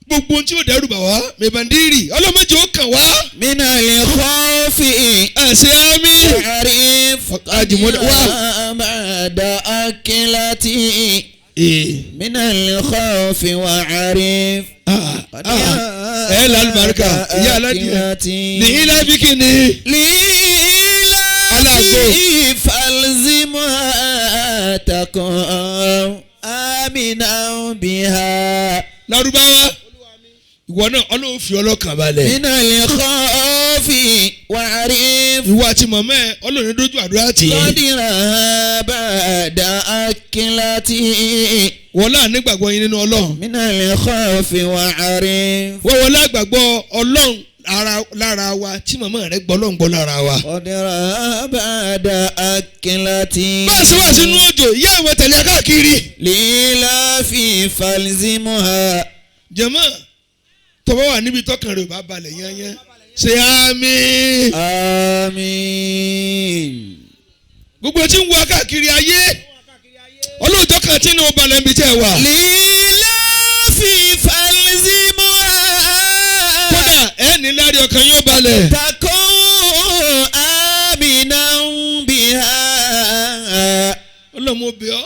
gbogbo tí ó dẹ́rù bà wá mẹ́bàndírì ọlọ́mọdé ó kàn wá. Minali khawfi. ẹ̀sìn àmì. Wa'rif àjùmọ̀dé wá. ba'da akilati. Minali khawfi wa'rif. ẹ lálùbáríkà ìyá aládìyẹ ní ilé bí kìíní. Lila fi falzimuha. Takun aminan biha. Lárúbáwá ìwọ náà ọlọ́run fi ọlọ́kàn balẹ̀. Minali khawfi wa'rif. ìwọ àti mọ̀mọ́ ẹ ọlọ́run dójú àdúrà tì í. Qadira ba'da akilati. wọ́n láà nígbàgbọ́ yín nínú ọlọ́run. Minali khawfi wa'rif. wọ́n wọlé àgbàgbọ́ ọlọ́run lára wa tí mọ̀mọ́ rẹ gbọ́ ọlọ́run gbọ́ lára wa. Qadira ba'da akilati. bá a ṣe wá sínú òjò ìyá ìwé tẹ̀lé káàkiri. Lila fi falzimuha. jẹ̀mọ́ tọ́wọ́ wà níbi tọ́kàn rẹ̀ ò bá balẹ̀ yányán ṣe àmín. Àmín. gbogbo tí ń wá káàkiri ayé ọlọ́jọ́ kan tí ní o balẹ̀ níbi tẹ́ ẹ wà. Lila fi falzimuha. kódà ẹ ní lárí ọkàn yóò balẹ̀. Takun aminan biha. ọlọ́mọ bẹ̀ ọ́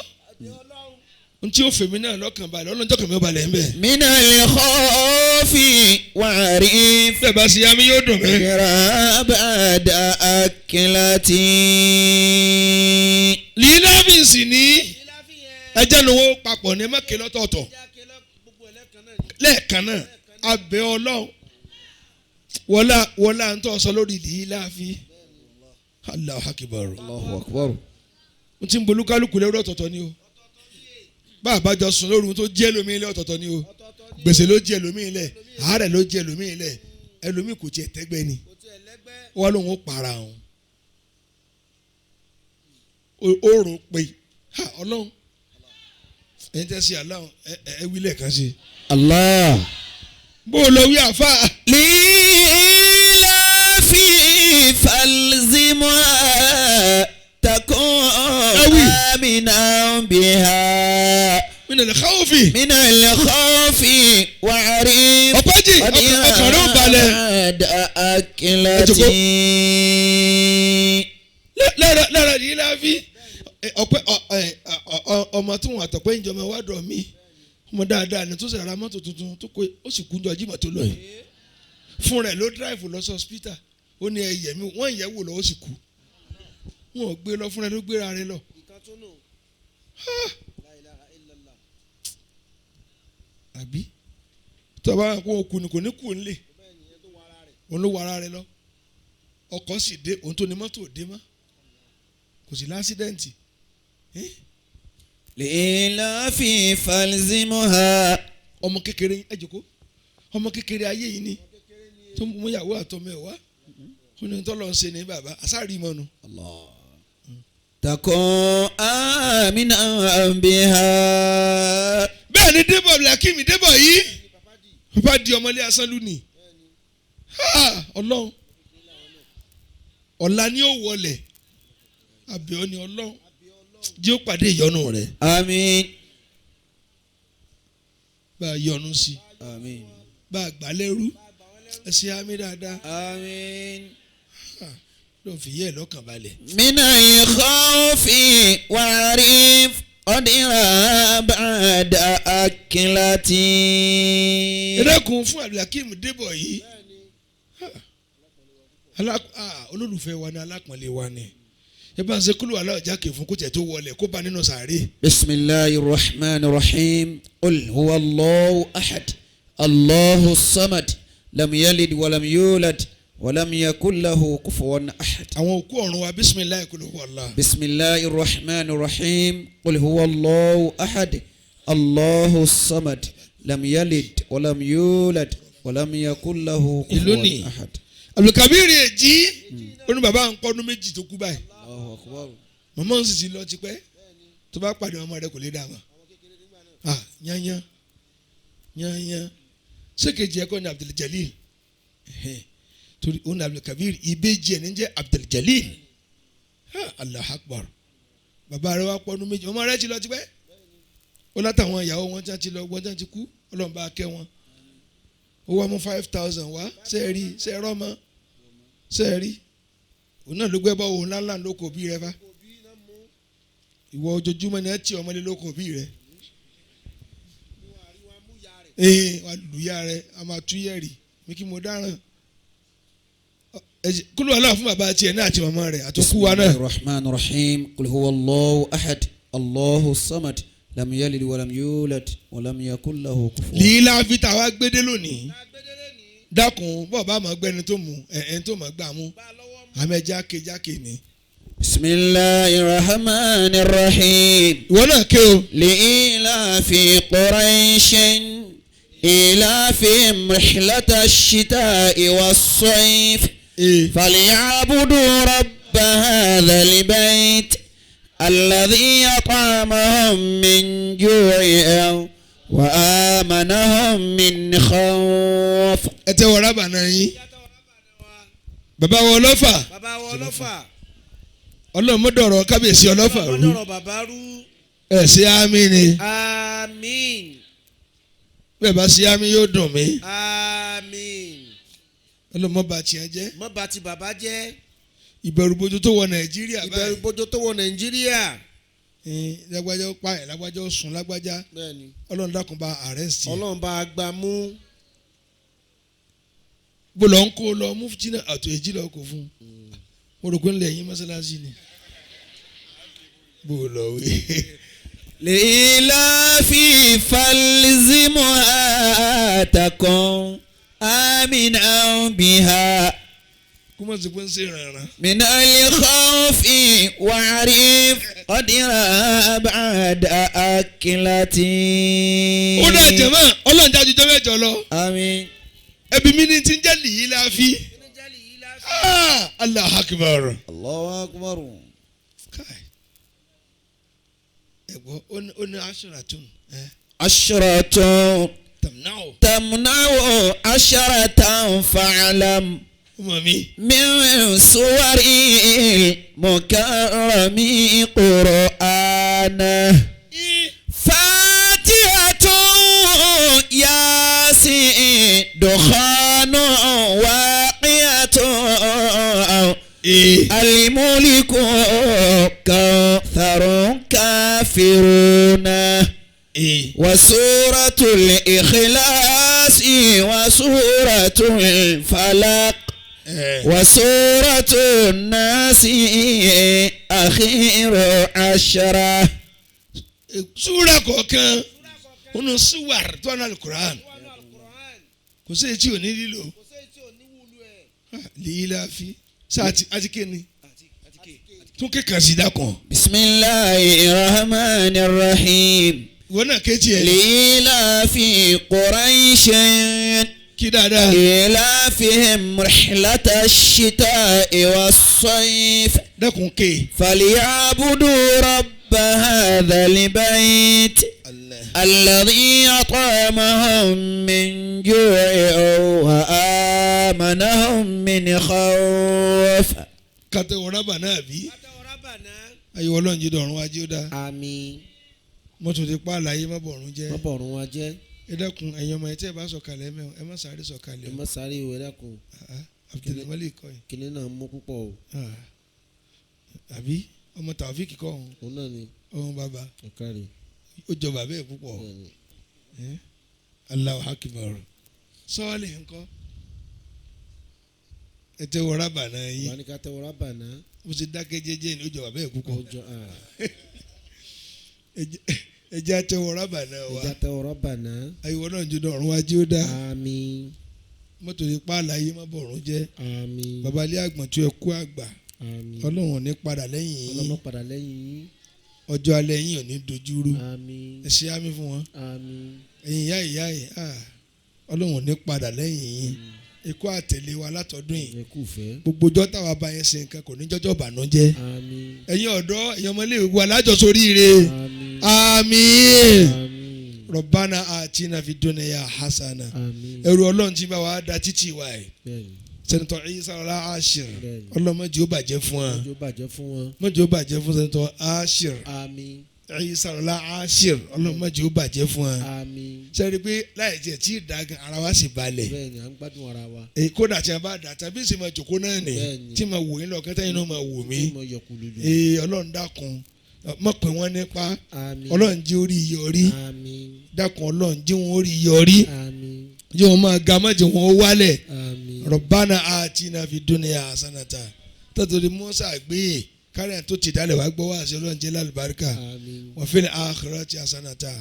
n tí ó fèmí náà lọ́kàn balẹ̀ ọlọ́jọ́ kan mi ò balẹ̀ ń bẹ̀. Minali khawfi wa'rif. bẹ́ẹ̀ bá ṣe yá mi yóò dùn mí. Qadira ba'da akilati. lílàfíìsì ní ẹjẹ́ lówó papọ̀ ní mẹ́kẹ́ lọ́tọ̀ọ̀tọ̀ lẹ́ẹ̀kan náà abẹ́ ọlọ́run wọlá ń tọ́ sọ lórí lílàfí. Allahu akbar. Allahu akbar. n ti ń bolú kálukú lẹ́rú ọ̀tọ̀ọ̀tọ̀ ni o bá a bá jọ sùn lóru tó jẹ́ ẹlòmíì lẹ́ ọ̀tọ̀ọ̀tọ̀ ni o gbèsè ló jẹ́ ẹlòmíì lẹ̀ àárẹ̀ ló jẹ́ ẹlòmíì lẹ̀ ẹlòmíì kò tiẹ̀ tẹ́gbẹ́ ni wọ́n lóun ó para òun ó rò pé ọlọ́run ẹ̀yin tẹ́ sí aláwọ̀ ẹ wí lẹ́ẹ̀kan sí. Allah. bó o lọ wí àfa. Lila fi falzimuha. Takun aminan biha. minal khawfi. Minali khawfi wa'rif. ọ̀pẹ́jì ọkàn rẹ̀ ò balẹ̀. ba'da akilati. lára yìí láfi ọpẹ ọmọ tí wọn àtọpẹ ìjọba wà dọ mí ọmọ dáadáa ní tó sì rárá mọ́tò tuntun tó kó ó sì kúnjọ jímọ̀ tó lọ yìí fún rẹ̀ ló dráìfù lọ sí hospital ó ní ẹyẹ mi wọ́n yẹ̀ wò lọ ó sì kú wọn ò gbé lọ fún rẹ̀ ló gbéra rẹ̀ lọ. àbí tó bá kó o kù ní kò ní kù nílé òun ló wọ ara rẹ̀ lọ ọkọ̀ sì dé òun tó ní mọ́tò dé mọ́ kò sí lásídẹ̀ǹtì. lilafi falzimuha. ọmọ kékeré ẹ jókòó ọmọ kékeré ayé yìí ni tó mú ìyàwó àtọmọ ẹ̀ wá ó ní tó lọ ń ṣe ní bàbá àsáàrí mọ́nu. takun aminan biha. bẹ́ẹ̀ ni débọ̀ Abdulhakeem débọ̀ yìí bàbá di ọmọlé asánlú ni ọlọ́run ọ̀la ni ó wọlé àbẹ̀ọ́ ni ọlọ́run jí ó pàdé ìyọ́nú rẹ̀. àmín. bá a yọ́nú sí àmín. bá a gbà lẹ́rú ẹ ṣe àmì dáadáa. àmín. ló fi yẹ lọ́kàn balẹ̀. mina khawfi warif ọdínra bàdà akínláti. ẹ̀rẹ́kùn fún Abdulhakeem débọ̀ yìí olólùfẹ́ wa ni alápọ̀nlé wa ni ẹ bá ń ṣe kúlù aláwọ̀ jákè fún kótẹ́ tó wọlé kó bá nínú sàárè. bisimilahi rahman rahim qul huwa allahu ahad allahu samad lam yalid walam yulad walam yakun lahu kufuwan ahad. àwọn òkú ọ̀run wa bisimilahi kúlù huwa allah. bisimilahi rahman rahim qul huwa allahu ahad allahu samad lam yalid walam yulad walam yakun lahu kufuwan ahad. Abdulkabir èjì oní bàbá nkọ́nu méjì tó kú báyìí màmá ń sì ti lọ tipẹ́ tó bá pàdé ọmọ rẹ kò lè dà mọ́ yányán yányán sékèjì ẹ̀kọ́ ní Abdul-Jalil torí òun Abdulkabir ìbejì ẹ̀ ní jẹ́ Abdul-Jalil Allahu Akbar bàbá rẹ wá pọ́nu méjì ọmọ rẹ ti lọ tipẹ́ ó látàwọn ìyàwó wọn tí wọ́n ti lọ wọ́n tí wọ́n ti kú Ọlọ́run bá kẹ́ wọn ó wá mú 5,000 wá sẹ́ẹ̀rí sẹ́ẹ̀rọ́ mọ́ sẹ́ẹ̀rí òun náà ló gbẹ́ bọ́ òun ńláńlá ló kò bí rẹ bá ìwọ ojoojúmọ́ ni ẹ ti ọmọlé ló kò bí rẹ wà lùyà rẹ a máa tú yẹ̀rì mi kí mo dáràn kúlù aláwọ̀ fún bàbá tiẹ̀ náà àti màmá rẹ̀ àtòkú wa náà. rahman rahim qul huwa allahu ahad allahu samad lam yalid walam yulad walam yakun lahu kufuwan. lílá fi tàwa gbédé lónìí dákun bọ́ọ̀ bá máa gbẹ́ni tó mú ẹni tó máa gbà mú àmì jákèjákè ni. bisimilahi rahman rahim. ìwọ náà ké o. liila fi qurayshin ila fi rihlata shita'i was-sayf falyabudu rabba hadha al-bayt alladhi at'amahum min ju'in wa amanahum min khawf. ẹ tẹ wọ rábà náà yín bàbá wọ ọlọ́fà ọlọ́run mọ́dọ̀rọ̀ kábíyèsí ọlọ́fà rú ẹ ṣe àmì ni bẹ́ẹ̀ bá ṣe àmì yóò dùn mí ọlọ́run mọ́ bá tiẹ̀ jẹ́ mọ́ bá ti bàbá jẹ́ ìbẹ̀rùbojo tó wọ Nàìjíríà báyìí ìbẹ̀rùbojo tó wọ Nàìjíríà lágbájá ó pààyàn lágbájá ó sùn lágbájá ọlọ́run dákun bá àrẹ́sì ọlọ́run bá gbà mú bó lọ ń kó lọ mufti náà àtò èjì lọ kó fún mo rò pé ńlẹ̀ yín mọ́sálásí ni bó lọ wí. lílá fi falzimu àtàkùn amina biha. kó má ti pé ń ṣe ìrànràn. min al-khawfi wa'rif qadira ba'da akilati. ó dà jẹ̀mọ́ ọlọ́run dájú jẹ́ mẹ́jọ lọ. àmín. ẹbí mi ni ti ń jẹ́ lìyí láfi. Allahu Akbar. Allahu Akbar. ẹ̀gbọ́n ó ní asharatun. asharatun. tamna'u asharatan fa'lam. mami. min suwari mukarrami qur'ana. fatihatu yasin dukhanu waqiyatu. الملك كوثر كافرون وسورة الإخلاص وسورة الفلق وسورة الناس أخير عشرة. سورة كوكان ونو سور تونا القرآن kò sí etí ò ní lílò kò sí tí ò ní wúlò ẹ̀. lílà fi sáà àti kéne tún kékan sí dákan. bisimilahi rahmani rahim. ìwọ náà kéjì ẹ. lilafi quraishin. kí dáadáa. إيلافهم رحلة الشتاء والصيف dẹ́kun ké. فليعبدوا رب هذا البيت الذي أطعمهم من جوع وآمنهم من خوف. kàtẹ́ wọ́n rábà náà bí. látàwọn rábà náà. ayé ọlọ́run jí dọ̀run wájú ó dáa. àmín. mọ́tò ti pa àlàyé má bọ̀rún jẹ́. wọ́n bọ̀rùn wa jẹ́. ẹ dẹ́kun ẹ̀yin ọmọ ẹ tí ẹ bá sọ̀kalẹ̀ mẹ́wọ̀n ẹ má sáré sọ̀kalẹ̀ ẹ o. má sáré ìwé dẹ́kun. Abdulmalik kọ́ yìí. kinní náà mú púpọ̀ o. àbí ọmọ Taofik kọ́ ọ̀hún òun náà ni. ọ̀hún bàbá ọ̀kárì. ó jọ bàbá ẹ̀ púpọ̀. Allahu Akbar. sọ́ọ̀lì ńkọ́ ẹ tẹ́ wọ rábà náà yín. wà ní ká tẹ́wọ́ rábà náà. ó ti dákẹ́ jẹ́jẹ́ ní ó jọ bàbá ẹ̀ púpọ̀. ọjọ́ ẹ jẹ́ àtẹ́wọ́ rábà náà wá. ẹja tẹ́wọ́ rábà náà. ayé ọlọ́run jí dọ̀run wájú ó dáa. àmín. mọ́tò ti pa àlàyé má bọ̀rún jẹ́. àmín. bàbá ilé àgbọ̀n tó ẹ kú àgbà. àmín. ọlọ́run ò ní padà lẹ́yìn yín. ọlọ́mọ padà lẹ́yìn yín. ọjọ́ alẹ́ yín ò ní dojúrú. àmín. ẹ ṣe àmì fún wọn. àmín. ẹ̀yin ìyá yìí ọlọ́run ò ní padà lẹ́yìn yín. ikú àtẹ̀lé wa látọdún yìí. ẹ kú fẹ́. gbogbo ọjọ́ táwa bá yẹn ṣe nǹkan kò ní jọ́jọ́ ìbànújẹ́. àmín. ẹ̀yin ọ̀dọ́ ẹ̀yin ọmọléèwé wa lájọsóríire. àmín. àmín. àmín. Rabbana atina fid dunya hasana. àmín. ẹrù ọlọ́run tí bá wa da títì wa yìí. bẹ́ẹ̀ni. sẹ́nitọ́ Isa ọlá Ashir Bẹ́ẹ̀ni. ọlọ́mọdé ó bàjẹ́ fún wa. ọjọ́ bàjẹ́ fún wọn. mọ̀jẹ̀ ó bàjẹ́ fún sẹ́nitọ́ Ashir àmín. Isa ọlá Ashir ọlọ́mọdé ó bàjẹ́ fún wa. àmín. sẹ́ni pé láì jẹ́ tí ìdágan ara wa sì balẹ̀. bẹ́ẹ̀ni à ń gbádùn ara wa. kódà tí a bá dà tàbí sì máa jòkó náà nì Bẹ́ẹ̀ni. tí máa wò yín lọ kẹta yín náà máa wò mí. tí mo yọkù lulu. Ọlọ́run dákun mọ̀ pé wọ́n nípa àmín. Ọlọ́run jẹ́ orí yọrí àmín. dákun Ọlọ́run jẹ́ wọn orí yọrí àmín. jẹ́ wọn máa ga má jẹ́ wọn ó wálẹ̀. àmín. Rabbana atina fid dunya hasanata tọ́tòrí Mùsá gbé kárẹ̀ tó ti dálẹ̀ wá gbọ́ wá sí Ọlọ́run jẹ́ lálùbáríkà àmín. wa fil akhirati hasanata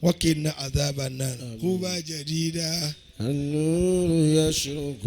wa qina adhaban nar kó bá jẹ́ dídá. النور يشرق